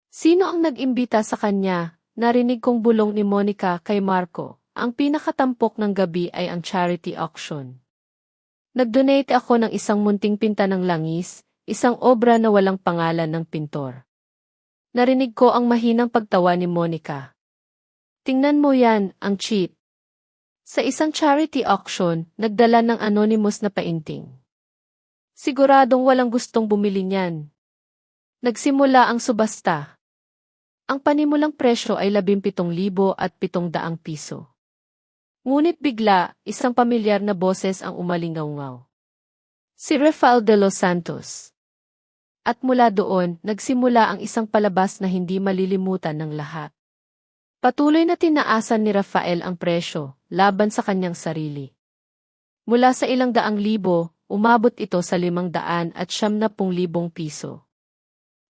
Sino ang nag-imbita sa kanya? Narinig kong bulong ni Monica kay Marco. Ang pinakatampok ng gabi ay ang charity auction. Nag-donate ako ng isang munting pinta ng langis, isang obra na walang pangalan ng pintor. Narinig ko ang mahinang pagtawa ni Monica. Tingnan mo yan, ang cheap. Sa isang charity auction, nagdala ng anonymous na painting. Siguradong walang gustong bumili niyan. Nagsimula ang subasta. Ang panimulang presyo ay 17,700 piso. Ngunit bigla, isang pamilyar na boses ang umalingaw-ngaw. Si Rafael de los Santos. At mula doon, nagsimula ang isang palabas na hindi malilimutan ng lahat. Patuloy na tinaasan ni Rafael ang presyo, laban sa kanyang sarili. Mula sa 100,000, umabot ito sa 570,000 piso.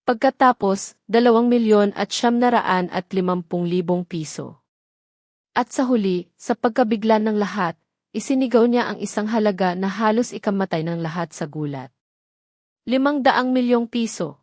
Pagkatapos, 2,950,000 piso. At sa huli, sa pagkabigla ng lahat, isinigaw niya ang isang halaga na halos ikamatay ng lahat sa gulat. 500 milyong piso.